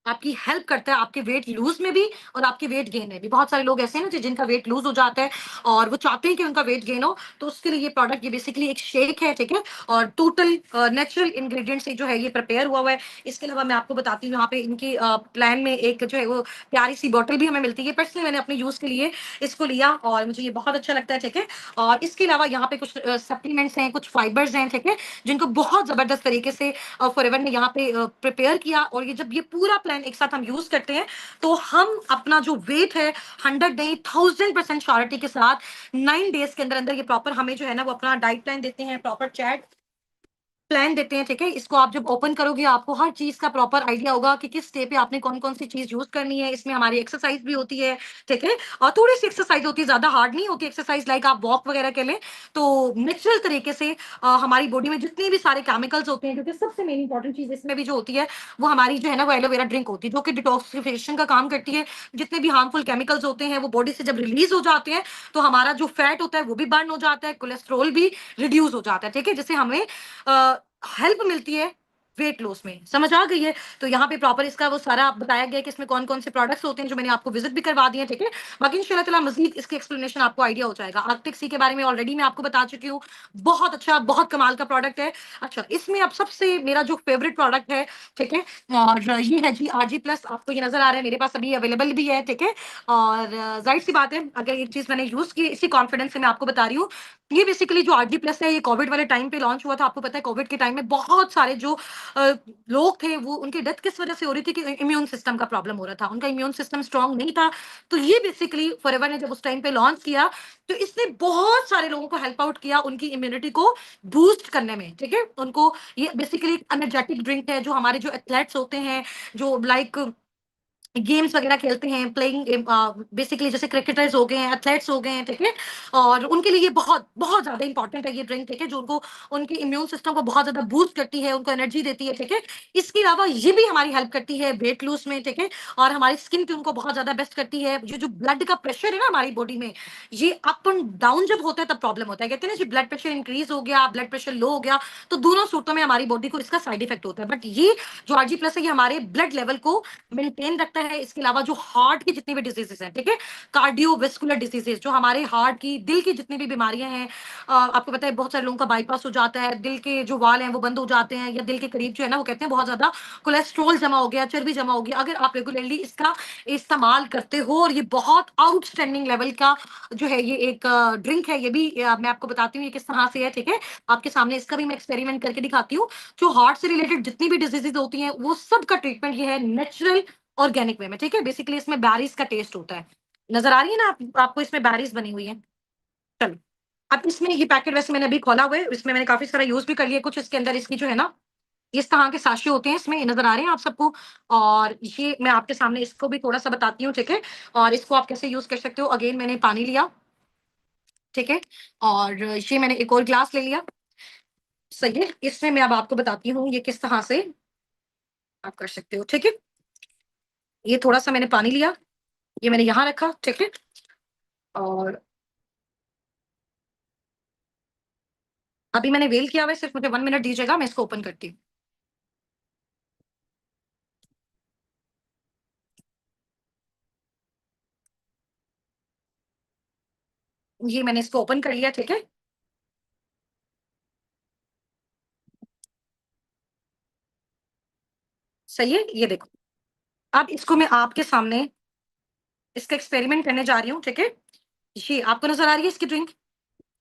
आपकी हेल्प करता है आपके वेट लूज में भी और आपके वेट गेन में भी। बहुत सारे लोग ऐसे हैं ना जिनका वेट लूज हो जाता है और वो चाहते हैं कि उनका वेट गेन हो, तो उसके लिए ये प्रोडक्ट, ये बेसिकली एक शेक है। ठीक है, और टोटल नेचुरल इंग्रेडिएंट से जो है ये प्रिपेयर हुआ हुआ है। इसके अलावा मैं आपको बताती हूँ, यहाँ पे इनकी प्लान में एक जो है वो प्यारी सी बॉटल भी हमें मिलती है। पर्सनली मैंने अपने यूज के लिए इसको लिया और मुझे ये बहुत अच्छा लगता है। ठीक है, और इसके अलावा यहाँ पे कुछ सप्लीमेंट्स हैं, कुछ फाइबर्स हैं। ठीक है, जिनको बहुत जबरदस्त तरीके से फॉरएवर ने यहाँ पे प्रिपेयर किया, और ये जब ये पूरा प्लान एक साथ हम यूज करते हैं तो हम अपना जो वेट है 100 नहीं 1000% श्योरिटी के साथ 9 डेज के अंदर अंदर ये प्रॉपर हमें जो है ना वो अपना डाइट प्लान देते हैं, प्रॉपर चैट प्लान देते हैं। ठीक है, इसको आप जब ओपन करोगे आपको हर चीज का प्रॉपर आइडिया होगा कि किस स्टे पे आपने कौन कौन सी चीज यूज करनी है। इसमें हमारी एक्सरसाइज भी होती है। ठीक है, और थोड़ी सी एक्सरसाइज होती है, ज्यादा हार्ड नहीं होती एक्सरसाइज, लाइक आप वॉक वगैरह के लिए, तो नेचुरल तरीके से हमारी बॉडी में जितने भी सारे केमिकल्स होते हैं, क्योंकि सबसे मेन इंपॉर्टेंट चीज इसमें भी जो होती है वो हमारी जो है ना वो एलोवेरा ड्रिंक होती है, जो कि डिटॉक्सिफिकेशन का काम करती है। जितने भी हार्मफुल केमिकल्स होते हैं वो बॉडी से जब रिलीज हो जाते हैं तो हमारा जो फैट होता है वो भी बर्न हो जाता है, कोलेस्ट्रॉल भी रिड्यूस हो जाता है। ठीक है, जिससे हमें हेल्प मिलती है वेट लॉस में। समझ आ गई है? तो यहाँ पे प्रॉपर इसका वो सारा बताया गया है कि इसमें कौन कौन से प्रोडक्ट्स होते हैं, जो मैंने आपको विजिट भी करवा दिए हैं। ठीक है, बाकी इंशाल्लाह ताला मजीद इसकी एक्सप्लेनेशन आपको आइडिया हो जाएगा। आर्कटिक सी के बारे में ऑलरेडी मैं आपको बता चुकी हूँ, बहुत अच्छा, बहुत कमाल का प्रोडक्ट है। अच्छा, इसमें अब सबसे मेरा जो फेवरेट प्रोडक्ट है, ठीक है, और ये है जी RG+। आपको ये नजर आ रहा है, मेरे पास अभी अवेलेबल भी है। ठीक है, और जाहिर सी बात है, अगर ये चीज मैंने यूज की इसी कॉन्फिडेंस से मैं आपको बता रही हूँ। ये बेसिकली जो RG+ है, ये कोविड वाले टाइम पे लॉन्च हुआ था। आपको पता है कोविड के टाइम में बहुत सारे जो अ, लोग थे वो उनकी डेथ किस वजह से हो रही थी कि इम्यून सिस्टम का प्रॉब्लम हो रहा था, उनका इम्यून सिस्टम स्ट्रांग नहीं था। तो ये बेसिकली फॉरएवर ने जब उस टाइम पे लॉन्च किया तो इसने बहुत सारे लोगों को हेल्प आउट किया उनकी इम्यूनिटी को बूस्ट करने में। ठीक है, उनको ये बेसिकली एनर्जेटिक ड्रिंक है, जो हमारे जो एथलेट्स होते हैं, जो लाइक गेम्स वगैरह खेलते हैं, प्लेइंग बेसिकली जैसे क्रिकेटर्स हो गए हैं, एथलेट्स हो गए हैं। ठीक है, और उनके लिए ये बहुत बहुत ज्यादा इंपॉर्टेंट है ये ड्रिंक। ठीक है, जो उनको उनके इम्यून सिस्टम को बहुत ज्यादा बूस्ट करती है, उनको एनर्जी देती है। ठीक है, इसके अलावा ये भी हमारी हेल्प करती है वेट लूज में। ठीक है, और हमारी स्किन ट्यून को बहुत ज्यादा बेस्ट करती है। ये जो ब्लड का प्रेशर है ना हमारी बॉडी में, ये अप एंड डाउन जब होता है तब प्रॉब्लम होता है। कहते हैं ना जी, ब्लड प्रेशर इंक्रीज हो गया, ब्लड प्रेशर लो हो गया, तो दोनों सूरतों में हमारी बॉडी को इसका साइड इफेक्ट होता है। बट ये जो RG+ है, ये हमारे ब्लड लेवल को मेंटेन रखता है। इसके अलावा जो हार्ट की जितनी भी डिजीजेस हैं, ठीक है, कार्डियोवेस्कुलर डिजीजेस, जो हमारे हार्ट की, दिल की जितनी भी बीमारियां हैं, आपको पता है बहुत सारे लोगों का बाईपास हो जाता है, दिल के जो वाल हैं वो बंद हो जाते हैं, या दिल के करीब जो है ना वो कहते हैं बहुत ज्यादा कोलेस्ट्रॉल जमा हो गया, चर्बी जमा हो गया। अगर आप रेगुलरली इसका इस्तेमाल करते हो, और ये बहुत आउटस्टैंडिंग लेवल का जो है ये एक ड्रिंक है, ये भी मैं आपको बताती हूँ ये किस तरह से है। ठीक है, आपके सामने इसका भी मैं एक्सपेरिमेंट करके दिखाती हूँ। जो हार्ट से रिलेटेड जितनी भी डिजीजेज होती हैं वो सब का ट्रीटमेंट ये है नेचुरल ऑर्गेनिक वे में। ठीक है, बेसिकली इसमें बैरीज का टेस्ट होता है। नजर आ रही है ना आपको इसमें बैरीज बनी हुई है। चलो, अब इसमें ये पैकेट वैसे मैंने अभी खोला हुआ है, इसमें मैंने काफी सारा यूज भी कर लिया। कुछ इसके अंदर इसकी जो है ना इस तरह के साशे होते हैं, इसमें ये नजर आ रहे हैं आप सबको। और ये मैं आपके सामने इसको भी थोड़ा सा बताती हूँ। ठीक है, और इसको आप कैसे यूज कर सकते हो। अगेन मैंने पानी लिया, ठीक है, और ये मैंने एक और ग्लास ले लिया। सही है, इसमें मैं अब आपको बताती हूँ ये किस तरह से आप कर सकते हो। ठीक है, ये थोड़ा-सा मैंने पानी लिया, ये मैंने यहाँ रखा, ठीक है? और अभी मैंने वेल किया हुआ है, सिर्फ़ मुझे 1 मिनट दीजिएगा, मैं इसको ओपन करती हूँ। ये मैंने इसको ओपन कर लिया, ठीक है? सही है? ये देखो। अब इसको मैं आपके सामने इसका एक्सपेरिमेंट करने जा रही हूँ, ठीक है? ये आपको नज़र आ रही है इसकी ड्रिंक?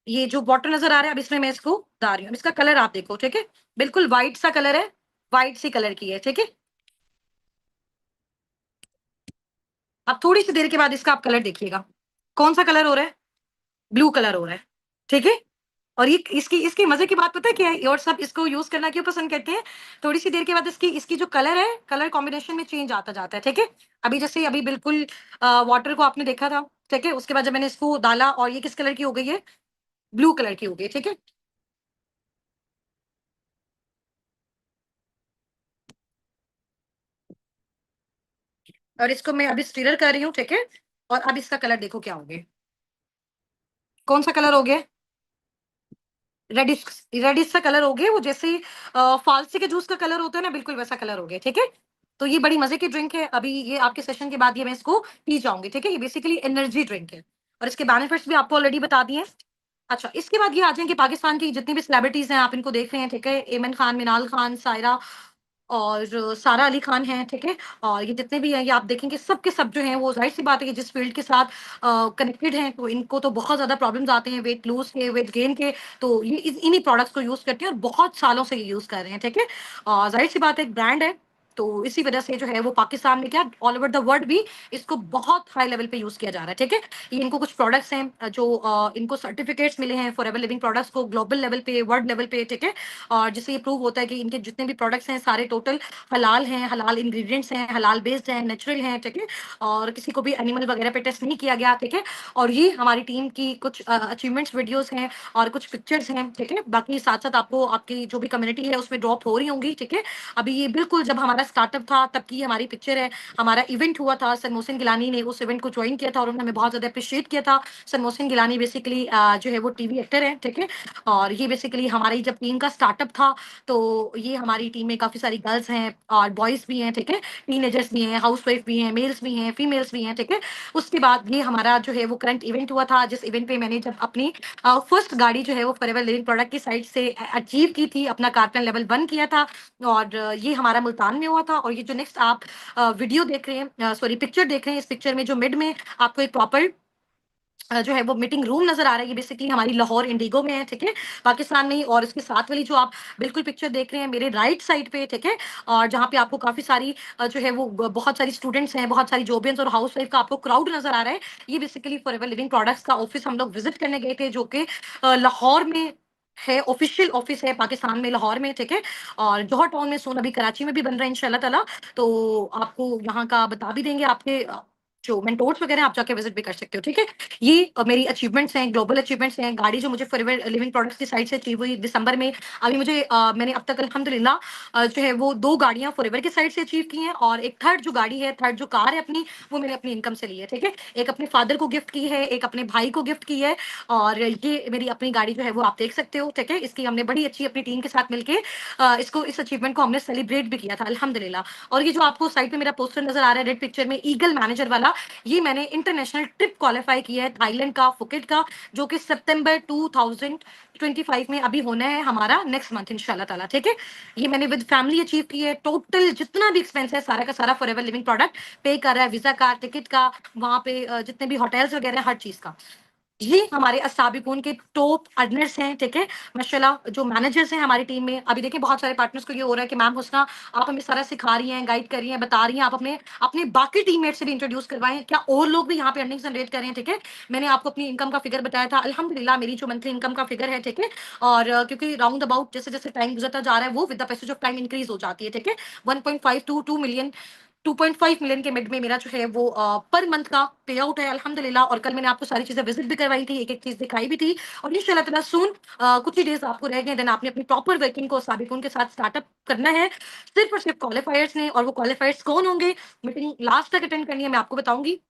ये जो बॉटल नज़र आ रहा है, अब इसमें मैं इसको डाल रही हूँ। अब इसका कलर आप देखो, ठीक है? बिल्कुल व्हाइट सा कलर है, व्हाइट सी कलर की है, ठीक है? अब थोड़ी-सी देर के बाद इसका आप कलर देखिएगा। कौन-सा कलर हो रहा है? ब्लू कलर हो रहा है, ठीक है? और ये इसकी इसकी मज़े की बात पता है क्या है? और सब इसको यूज़ करना क्यों पसंद करते हैं? थोड़ी-सी देर के बाद इसकी इसकी जो कलर है, कलर कॉम्बिनेशन में चेंज आता जाता है, ठीक है? अभी जैसे अभी बिल्कुल वाटर को आपने देखा था, ठीक है? उसके बाद जब मैंने इसको डाला और ये किस कलर की हो गई है? ब्लू कलर की हो गई है, ठीक है? और इसको मैं अभी स्टिरर कर रही हूँ, ठीक है? और अब इसका कलर देखो क्या हो गया? कौन-सा कलर हो गया? रेडिश रेडिश सा कलर हो गया, वो जैसे फालसी के जूस का कलर होता है ना, बिल्कुल वैसा कलर हो गया, ठीक है? तो ये बड़ी मज़े की ड्रिंक है, अभी ये आपके सेशन के बाद ये मैं इसको पी जाऊँगी, ठीक है? ये बेसिकली एनर्जी ड्रिंक है और इसके बेनिफिट्स भी आपको ऑलरेडी बता दिए हैं। अच्छा, इसके बाद ये आ जाएँ कि पाकिस्तान की जितनी भी सेलिब्रिटीज़ हैं, आप इनको देख रहे हैं, ठीक है? एमन खान, मिनाल खान, सायरा और सारा अली खान हैं, ठीक है? और ये जितने भी हैं, ये आप देखेंगे सब के सब जो हैं, वो ज़ाहिर-सी बात है कि जिस फ़ील्ड के साथ कनेक्टेड हैं, तो इनको तो बहुत ज़्यादा प्रॉब्लम्स आते हैं वेट लूज़ के, वेट गेन के, तो ये इन्हीं प्रोडक्ट्स को यूज़ करते हैं और बहुत सालों से ये यूज़ कर रहे हैं, ठीक है? ज़ाहिर-सी बात है एक ब्रांड है, तो इसी वजह से जो है वो पाकिस्तान में क्या ऑल ओवर द वर्ल्ड भी इसको बहुत हाई लेवल पे यूज़ किया जा रहा है, ठीक है? ये इनको कुछ प्रोडक्ट्स हैं जो इनको सर्टिफ़िकेट्स मिले हैं फॉरएवर लिविंग प्रोडक्ट्स को ग्लोबल लेवल पे, वर्ल्ड लेवल पे, ठीक है? और जिससे ये प्रूव होता है कि इनके जितने भी प्रोडक्ट्स हैं सारे टोटल हलाल हैं, हलाल इंग्रीडिएंट्स हैं, हलाल बेस्ड हैं, नेचुरल हैं, ठीक है? और किसी को भी एनिमल वगैरह पे टेस्ट नहीं किया गया, ठीक है? और ये हमारी टीम की कुछ अचीवमेंट्स वीडियोज़ हैं और कुछ पिक्चर्स हैं, ठीक है? बाकी साथ-साथ आपको आपकी जो भी कम्युनिटी है उसमें ड्रॉप हो रही होंगी, ठीक है? अभी ये बिल्कुल जब हमारा स्टार्टअप था तब की हमारी पिक्चर है, हमारा इवेंट हुआ था, सर मोहसिन गिलानी ने उस इवेंट को जॉइन किया था और उन्होंने हमें बहुत ज़्यादा एप्रिशिएट किया था। सर मोहसिन गिलानी बेसिकली जो है वो टीवी एक्टर हैं, ठीक है? और ये बेसिकली हमारी जब टीम का स्टार्टअप था तो ये हमारी टीम में काफ़ी सारी गर्ल्स हैं और बॉयज़ भी हैं, ठीक है? टीनेजर्स भी हैं, हाउसवाइफ भी हैं, मेल्स भी हैं, फीमेल्स भी हैं, ठीक है? उसके बाद ये हमारा जो है वो करंट इवेंट हुआ था, जिस इवेंट पे मैंने जब अपनी फर्स्ट गाड़ी जो है वो फॉरएवर लिविंग प्रोडक्ट की साइड से अचीव की थी, अपना कारपेन लेवल 1 किया था और ये हमारा मुल्तान में हुआ था और ये जो नेक्स्ट आप वीडियो देख रहे हैं सॉरी पिक्चर देख रहे हैं, इस पिक्चर में जो मिड में आपको एक प्रॉपर जो है वो मीटिंग रूम नज़र आ रहा है, ये बेसिकली हमारी लाहौर इंडिगो में है, ठीक है? पाकिस्तान में ही और इसके साथ वाली जो आप बिल्कुल पिक्चर देख रहे हैं मेरे राइट साइड पे, ठीक है? और जहाँ पे आपको काफ़ी सारी जो है वो ब बहुत सारी स्टूडेंट्स हैं, बहुत सारी जॉबियंस और हाउसवाइफ का आपको क्राउड नज़र आ रहा है। ये बेसिकली फॉरएवर लिविंग प्रोडक्ट्स का ऑफ़िस हम लोग विज़िट करने गए थे, जो कि लाहौर में है, ऑफ़िशियल ऑफ़िस है पाकिस्तान में, लाहौर में, ठीक है? और जौहर टाउन में सून अभी कराची में भी बन रहा है इंशाअल्लाह ताला। तो आपको यहाँ का बता भी देंगे आपके जो मेंटोर्स वगैरह हैं, आप जाके विज़िट भी कर सकते हो, ठीक है? ये मेरी अचीवमेंट्स हैं, ग्लोबल अचीवमेंट्स हैं। गाड़ी जो मुझे फॉरएवर लिविंग प्रोडक्ट्स की साइड से अचीव हुई दिसंबर में। अभी मुझे मैंने अब तक अल्हम्दुलिल्लाह जो है वो 2 गाड़ियाँ फॉरएवर की साइड से अचीव की हैं और एक थर्ड जो गाड़ी है, थर्ड जो कार है अपनी, वो मैंने अपनी इनकम से ली है, ठीक है? एक अपने फादर को गिफ्ट की है, एक अपने भाई को गिफ्ट की है और ये मेरी अपनी गाड़ी जो है वो आप देख सकते हो, ठीक है? इसकी हमने बड़ी अच्छी अपनी टीम के साथ मिलके इसको इस अचीवमेंट को हमने सेलिब्रेट भी किया था अल्हम्दुलिल्लाह। और ये जो आपको साइड पे मेरा पोस्टर नज़र आ रहा है रेड पिक्चर में ईगल मैनेजर वाला, ये मैंने इंटरनेशनल ट्रिप क्वालीफाई किया है थाईलैंड का, फुकेट का, जो कि सितंबर 2025 में अभी होना है हमारा नेक्स्ट मंथ इंशाल्लाह ताला, ठीक है? ये मैंने विद फैमिली अचीव की है। टोटल जितना भी एक्सपेंस है सारा का सारा फॉरएवर लिविंग प्रोडक्ट पे कर रहा है, वीज़ा का, टिकट का, वहाँ पे जितने भी होटल्स वगैरह हर चीज़ का। ये हमारे अस्साबिकून के टॉप अर्नर्स हैं, ठीक है? माशाल्लाह जो मैनेजर्स हैं हमारी टीम में, अभी देखिए बहुत सारे पार्टनर्स को ये हो रहा है कि मैम हुस्ना आप हमें सारा सिखा रही हैं, गाइड कर रही हैं, बता रही हैं, आप अपने अपने बाकी टीममेट से भी इंट्रोड्यूस करवाएँ। क्या और लोग भी यहाँ पे अर्निंग जनरेट कर रहे हैं, ठीक है? मैंने आपको अपनी इनकम का फिगर बताया था, अल्हम्दुलिल्लाह मेरी जो मंथली इनकम का फिगर है, ठीक है? और क्योंकि राउंड अबाउट जैसे-जैसे टाइम गुज़रता जा रहा है, वो with the passage of time increase हो जाती है, ठीक है? 1.5 टू 2 मिलियन 2.5 मिलियन के मिड में मेरा जो है वो पर मंथ का पे आउट है अल्हम्दुलिल्लाह। और कल मैंने आपको सारी चीजें विजिट भी करवाई थी, एक एक चीज दिखाई भी थी। और इंशाल्लाह ताला सून कुछ ही डेज आपको रह गए, देन आपने अपनी प्रॉपर वर्किंग को साबिकुन के साथ स्टार्टअप करना है। सिर्फ और सिर्फ क्वालिफायर्स ने, और वो क्वालिफायर्स कौन होंगे, मीटिंग लास्ट तक अटेंड करनी है, मैं आपको बताऊंगी।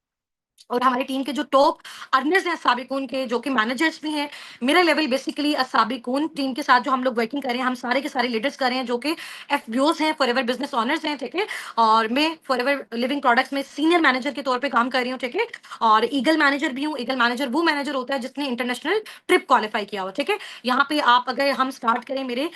और हमारी टीम के जो टॉप अर्नर्स हैं साबिकून के, जो कि मैनेजर्स भी हैं, मेरा लेवल बेसिकली साबिकून टीम के साथ जो हम लोग वर्किंग कर रहे हैं, हम सारे के सारे लीडर्स कर रहे हैं जो कि एफबीओज हैं, फॉरएवर बिजनेस ऑनर्स हैं, ठीक है। और मैं फॉरएवर लिविंग प्रोडक्ट्स में सीनियर मैनेजर के तौर पे काम कर रही हूँ, ठीक है। और ईगल मैनेजर भी हूँ। ईगल मैनेजर वो मैनेजर होता है जिसने इंटरनेशनल ट्रिप क्वालिफाई किया हो, ठीक है। यहाँ पे आप अगर हम स्टार्ट करें, मेरे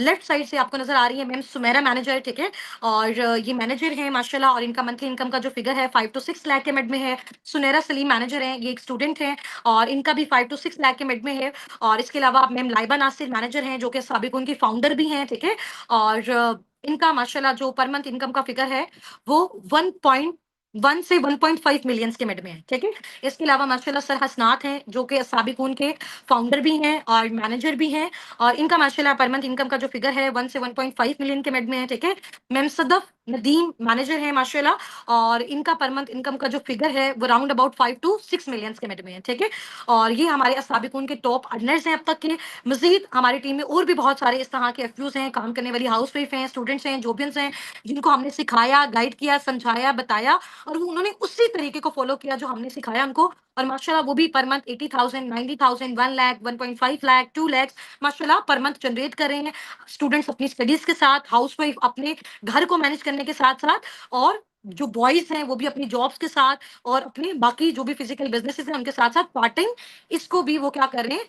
लेफ्ट साइड से आपको नजर आ रही है मैम सुमेरा मैनेजर, ठीक है। और ये मैनेजर है माशाल्लाह, और इनका मंथली इनकम का जो फिगर है 5 to 6 लाख के मिड में है। सुनैरा सलीम मैनेजर हैं, ये एक स्टूडेंट हैं, और इनका भी 5 to 6 लाख के मिड में है। और इसके अलावा मैम लाइबा नासिर मैनेजर हैं, जो कि साबिकुन की फाउंडर भी हैं, ठीक है। और इनका माशाल्लाह जो पर मंथ इनकम का फिगर है वो 1.1 से 1.5 मिलियंस के मिड में है, ठीक है। इसके अलावा माशाल्लाह सर हसनात हैं, जो कि साबिकुन के फाउंडर भी हैं और मैनेजर भी हैं। और इनका माशाल्लाह पर मंथ इनकम का जो फिगर है 1 से 1.5 मिलियन के मिड में है, ठीक है। मैम सदफ नदीम मैनेजर हैं माशाल्लाह, और इनका पर मंथ इनकम का जो फिगर है वो राउंड अबाउट 5 to 6 मिलियंस के मिड में है, ठीक है। और ये हमारे असाबिकुन के टॉप अर्नर्स हैं अब तक के। मजीद हमारी टीम में और भी बहुत सारे इस तरह के एफयूज हैं, काम करने वाली हाउस वाइफ हैं, स्टूडेंट्स हैं, जोबियंस हैं, जिनको हमने सिखाया, गाइड किया, समझाया, बताया, और वो उन्होंने उसी तरीके को फॉलो किया जो हमने सिखाया उनको। और माशाल्लाह वो भी पर मंथ 80,000, 90,000, 1 लाख, 1.5 लाख, 2 लाख माशाल्लाह पर मंथ जनरेट कर रहे हैं। स्टूडेंट्स अपनी स्टडीज के साथ, हाउस वाइफ अपने घर को मैनेज करने के साथ साथ, और जो बॉयज हैं वो भी अपनी जॉब्स के साथ, और अपने बाकी जो भी फिजिकल बिजनेसेस हैं उनके साथ साथ पार्ट टाइम इसको भी वो क्या कर रहे हैं,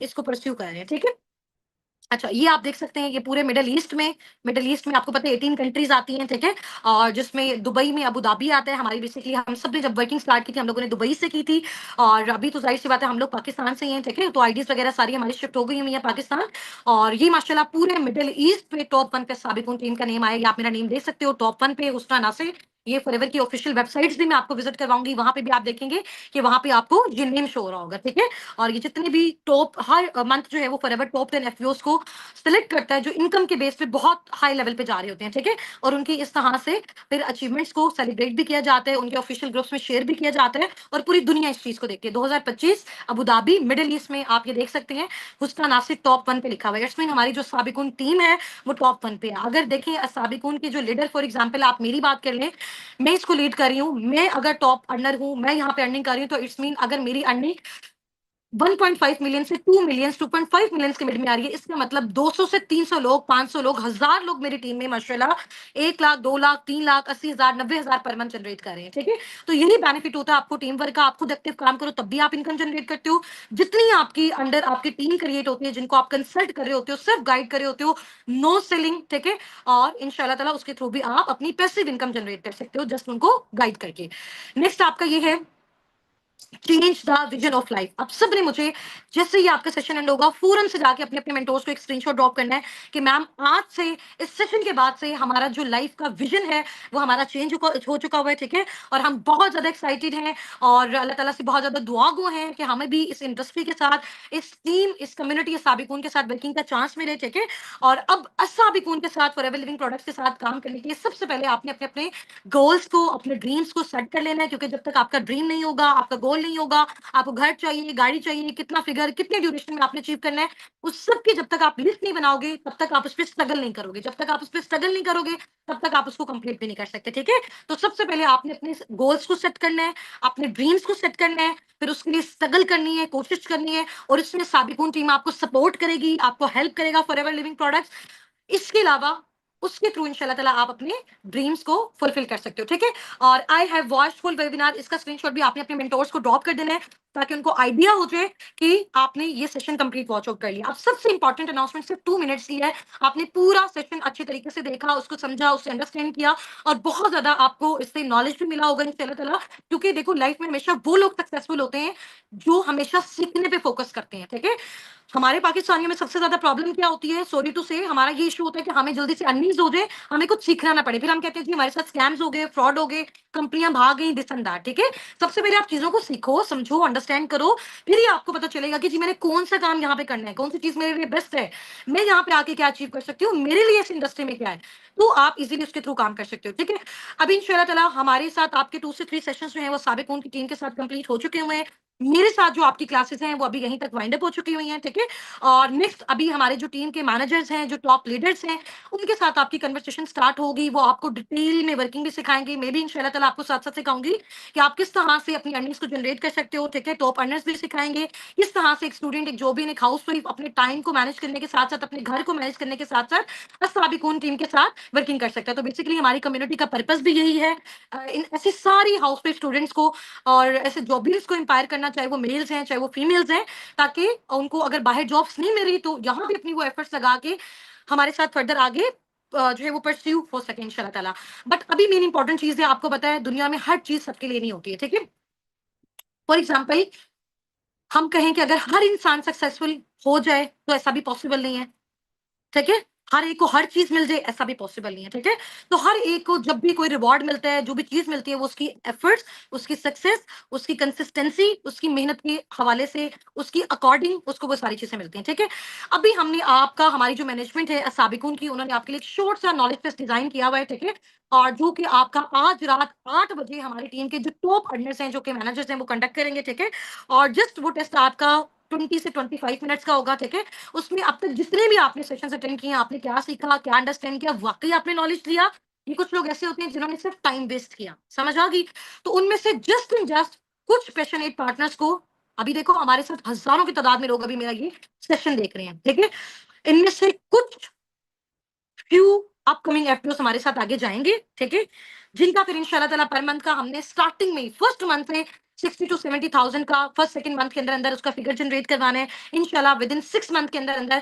इसको परस्यू कर रहे हैं, ठीक है। अच्छा, ये आप देख सकते हैं, ये पूरे मिडल ईस्ट में आपको पता है 18 कंट्रीज आती हैं, ठीक है। और जिसमें दुबई में अबू धाबी आता है। हमारी बेसिकली हम सब ने जब वर्किंग स्टार्ट की थी हम लोगों ने दुबई से की थी, और अभी तो जाहिर सी बात है हम लोग पाकिस्तान से ही हैं, ठीक है। तो आईडीज वगैरह सारी हमारी शिफ्ट हो गई हुई है पाकिस्तान। और ये माशाल्लाह पूरे मिडल ईस्ट पे टॉप 1 पे साबिकुन टीम का नेम आएगा। आप मेरा नेम देख सकते हो टॉप 1 पे हुस्ना नासिर। ये फॉरएवर की ऑफिशियल वेबसाइट्स भी मैं आपको विजिट करवाऊंगी, वहां पे भी आप देखेंगे कि वहां पे आपको ये नेम शो हो रहा होगा, ठीक है। और ये जितने भी टॉप हर मंथ जो है वो फॉरएवर टॉप 10 एफयूज को सिलेक्ट करता है, जो इनकम के बेस पे बहुत हाई लेवल पे जा रहे होते हैं, ठीक है। और उनकी इस तरह से फिर अचीवमेंट्स को सेलिब्रेट भी किया जाता है, उनके ऑफिशियल ग्रुप्स में शेयर भी किया जाता है, और पूरी दुनिया इस चीज को देखती है। 2025 अबू धाबी मिडिल ईस्ट में आप ये देख सकते हैं हुस्ना नासिर टॉप 1 पे लिखा हुआ है। इट्स मीन हमारी जो साबिकुन टीम है वो टॉप 1 पे है। अगर देखें साबिकुन के जो लीडर, फॉर एग्जाम्पल आप मेरी बात कर लें, मैं इसको लीड कर रही हूँ, मैं अगर टॉप अर्नर हूँ, मैं यहाँ पे अर्निंग कर रही हूँ, तो इट्स मीन अगर मेरी अर्निंग 1.5 मिलियन से 2 मिलियन, 2.5 मिलियन के मिड में आ रही है, इसका मतलब 200 से 300 लोग, 500 लोग, 1000 लोग मेरी टीम में माशाल्लाह 1 lakh, 2 lakh, 3 lakh, 80,000, 90,000 per month generate कर रहे हैं, ठीक है। तो यही बेनिफिट होता है आपको टीम वर्क का। आप खुद एक्टिव काम करो तब भी आप इनकम जनरेट करते हो। जितनी आपकी अंडर आपकी टीम क्रिएट होती है, जिनको आप कंसल्ट कर रहे होते हो, सिर्फ गाइड कर रहे होते हो, नो सेलिंग, ठीक है। और इंशाल्लाह ताला उसके थ्रू भी आप अपनी पैसिव इनकम जनरेट कर सकते हो, जस्ट उनको गाइड करके। नेक्स्ट आपका ये है change the vision of life. अब सबने मुझे जैसे ही आपका सेशन एंड होगा फौरन से जाके अपने अपने मेंटोर्स को एक स्क्रीनशॉट ड्रॉप करना है कि मैम आज से, इस सेशन के बाद से हमारा जो लाइफ का विजन है वो हमारा चेंज हो चुका हुआ है, ठीक है। और हम बहुत ज्यादा एक्साइटेड हैं, और अल्लाह ताला से बहुत ज्यादा दुआ गो हैं कि हमें भी इस इंडस्ट्री के साथ, इस टीम, इस कम्युनिटी साबिकून के साथ वर्किंग का चांस मिले, ठीक है। और अब साबिकून के साथ, फॉरएवर लिविंग प्रोडक्ट्स के साथ काम करने के लिए सबसे पहले आपने अपने अपने गोल्स को, अपने ड्रीम्स को सेट कर लेना है, क्योंकि जब तक आपका ड्रीम नहीं होगा, आपका गोल नहीं होगा, आपको घर चाहिए, गाड़ी चाहिए, कितना फिगर, कितने ड्यूरेशन में आपने अचीव करना है, उस सब की जब तक आप लिस्ट नहीं बनाओगे तब तक आप उस पर स्ट्रगल नहीं करोगे। जब तक आप उस पर स्ट्रगल नहीं करोगे तब तक आप उसको कंप्लीट भी नहीं कर सकते, ठीक है। तो सबसे पहले आपने अपने गोल्स को सेट करना है, अपने ड्रीम्स को सेट करना है, फिर उसके लिए स्ट्रगल करनी है, कोशिश करनी है, और इसमें साबिकून टीम आपको सपोर्ट करेगी, आपको हेल्प करेगा, फॉरएवर लिविंग प्रोडक्ट्स। इसके अलावा उसके थ्रू इंशाल्लाह ताला आप अपने ड्रीम्स को फुलफिल कर सकते हो, ठीक है। और I have watched full webinar, इसका स्क्रीनशॉट भी आपने अपने मेंटोर्स को ड्रॉप कर देना है, ताकि उनको आइडिया हो जाए कि आपने ये सेशन कंप्लीट वॉच आउट कर लिया। अब सबसे इंपॉर्टेंट अनाउंसमेंट सिर्फ 2 मिनट्स की है। आपने पूरा सेशन अच्छे तरीके से देखा, उसको समझा, उससे अंडरस्टैंड किया, और बहुत ज्यादा आपको इससे नॉलेज भी मिला होगा इंशाल्लाह ताला। क्योंकि देखो लाइफ में हमेशा वो लोग सक्सेसफुल होते हैं जो हमेशा सीखने पे फोकस करते हैं, ठीक है। हमारे पाकिस्तानियों में सबसे ज्यादा प्रॉब्लम क्या होती है, सॉरी टू से, हमारा ये इशू होता है कि हमें जल्दी से अर्निंग्स हो जाए, हमें कुछ सीखना ना पड़े, फिर हम कहते हैं जी हमारे साथ स्कैम्स हो गए, फ्रॉड हो गए, कंपनियां भाग गई, दिस एंड दैट। ठीक है, सबसे पहले आप चीजों को सीखो, समझो, अंडरस्टैंड करो, फिर ही आपको पता चलेगा कि जी मैंने कौन सा काम यहाँ पे करना है, कौन सी चीज मेरे लिए बेस्ट है, मैं यहाँ पे आके क्या अचीव कर सकती हूँ, मेरे लिए इस इंडस्ट्री में क्या है, तो आप इजीली उसके थ्रू काम कर सकते हो। ठीक है, अभी इंशाल्लाह ताला हमारे साथ आपके 2 से 3 सेशंस जो हैं वो साबिक की टीम के साथ कंप्लीट हो चुके हुए हैं। मेरे साथ जो आपकी क्लासेस हैं वो अभी यहीं तक वाइंड अप हो चुकी हुई हैं। ठीक है, और नेक्स्ट अभी हमारे जो टीम के मैनेजर्स हैं, जो टॉप लीडर्स हैं, उनके साथ आपकी कन्वर्सेशन स्टार्ट होगी, वो आपको डिटेल में वर्किंग भी सिखाएंगे। मैं भी इंशाल्लाह ताला आपको साथ साथ सिखाऊंगी कि आप किस तरह से अपनी अर्निंग्स को जनरेट कर सकते हो। ठीक है, टॉप अर्नर्स भी सिखाएंगे किस तरह से एक स्टूडेंट, एक जॉबिन, एक हाउस वाइफ अपने टाइम को मैनेज करने के साथ साथ, अपने घर को मैनेज करने के साथ साथ साबिकून टीम के साथ वर्किंग कर सकता है। तो बेसिकली हमारी कम्युनिटी का पर्पस भी यही है, इन ऐसी सारी हाउस वाइफ स्टूडेंट्स को और ऐसे जॉबिन्स को इंपायर करना, चाहे वो मेल्स हैं चाहे वो फीमेल्स हैं, ताकि उनको अगर बाहर जॉब्स नहीं मिल रही तो यहाँ भी अपनी वो एफर्ट्स लगा के हमारे साथ फर्दर आगे जो है वो परस्यू हो सके इंशाल्लाह ताला। बट अभी मेन इंपॉर्टेंट चीज है, आपको पता है दुनिया में हर चीज सबके लिए नहीं होती है। ठीक है, फॉर एग्जाम्पल हम कहें कि अगर हर इंसान सक्सेसफुल हो जाए तो ऐसा भी पॉसिबल नहीं है। ठीक है, हर एक को हर चीज मिल जाए ऐसा भी पॉसिबल नहीं है। ठीक है, तो हर एक को जब भी कोई रिवॉर्ड मिलता है, जो भी चीज मिलती है, वो उसकी एफर्ट्स, उसकी सक्सेस, उसकी कंसिस्टेंसी, उसकी मेहनत के हवाले से, उसकी अकॉर्डिंग उसको वो सारी चीजें मिलती हैं। ठीक है, अभी हमने आपका, हमारी जो मैनेजमेंट है साबिकुन की, उन्होंने आपके लिए एक शॉर्ट सा नॉलेज टेस्ट डिजाइन किया हुआ है। ठीक है, और जो कि आपका आज रात 8 बजे हमारी टीम के जो टॉप अर्नर्स हैं, जो कि मैनेजर्स हैं, वो कंडक्ट करेंगे। ठीक है, और जस्ट वो टेस्ट आपका 20 से 25 मिनट्स का होगा। ठीक है, उसमें अब तक जितने भी आपने सेशन अटेंड किए, आपने क्या सीखा, क्या अंडरस्टैंड किया, वाकई आपने नॉलेज लिया, ये कुछ लोग ऐसे होते हैं जिन्होंने सिर्फ टाइम वेस्ट किया, समझ आ गई। तो उनमें से जस्ट एंड जस्ट कुछ पैशनेट पार्टनर्स को, अभी देखो हमारे साथ हजारों की तादाद में लोग अभी मेरा ये सेशन देख रहे हैं। ठीक है, इनमें से कुछ फ्यू अपकमिंग एफपीओ हमारे साथ आगे जाएंगे। ठीक है, जिनका फिर इंशाल्लाह ताला पर मंथ का हमने स्टार्टिंग में फर्स्ट मंथ में 60 to 70,000 का फर्स्ट सेकंड मंथ के अंदर अंदर उसका फिगर जनरेट करवाना है। इंशाल्लाह विद इन 6 मंथ के अंदर अंदर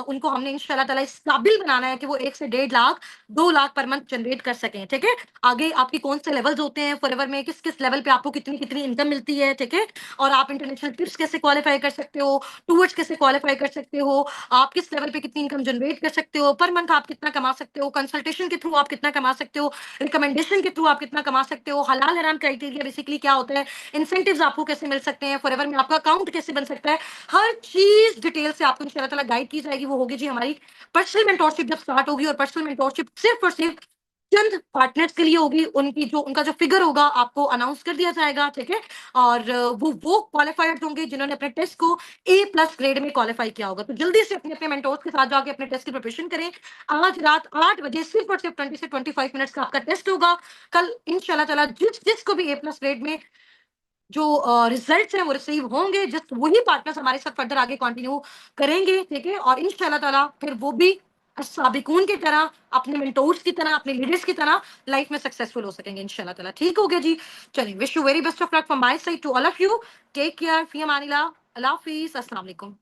उनको हमने इंशाल्लाह ताला इस काबिल बनाना है कि वो 1 से 1.5 lakh 2 lakh per month generate कर सकें। ठीक है, आगे आपकी कौन से लेवल्स होते हैं फॉरएवर में, किस किस लेवल पे आपको कितनी कितनी इनकम मिलती है। ठीक है, और आप इंटरनेशनल ट्रिप्स कैसे क्वालिफाई कर सकते हो, टूर्स कैसे क्वालिफाई कर सकते हो, आप किस लेवल पे कितनी इनकम जनरेट कर सकते हो, पर मंथ आप कितना कमा सकते हो, कंसल्टेशन के थ्रू आप कितना कमा सकते हो, रिकमेंडेशन के थ्रू आप कितना कमा सकते हो, हलाल हराम क्राइटेरिया बेसिकली क्या होता है, इंसेंटिव्स आपको कैसे मिल सकते हैं, फॉरएवर में आपका अकाउंट कैसे बन सकता है, हर चीज डिटेल से आपको इंशाल्लाह ताला गाइड की जाएगी। वो होगी जी हमारी पर्सनल मेंटोरशिप जब स्टार्ट होगी, और पर्सनल मेंटोरशिप सिर्फ और सिर्फ चंद पार्टनर्स के लिए होगी, उनकी जो उनका जो फिगर होगा आपको अनाउंस कर दिया जाएगा। ठीक है, और वो क्वालिफाइड होंगे जिन्होंने अपने टेस्ट को A+ ग्रेड में क्वालिफाई किया होगा। तो जल्दी से अपने अपने मेंटोर्स के साथ जाके अपने टेस्ट की प्रिपरेशन करें। आज रात 8 बजे सिर्फ और सिर्फ 20 से 25 मिनट्स का आपका टेस्ट होगा। कल इंशाल्लाह ताला जिसको भी A+ ग्रेड में जो रिजल्ट्स हैं वो रिसीव होंगे, जस्ट वही पार्टनर्स हमारे साथ फर्दर आगे कंटिन्यू करेंगे। ठीक है, और इंशाल्लाह ताला फिर वो भी साबिकून की तरह, अपने मेंटोर्स की तरह, अपने लीडर्स की तरह लाइफ में सक्सेसफुल हो सकेंगे इंशाल्लाह ताला। ठीक हो गया जी, चलिए, wish you very best of luck from my side to all of you. Take care, फी अमानिल्लाह, अल्लाह हाफिज, अस्सलाम वालेकुम।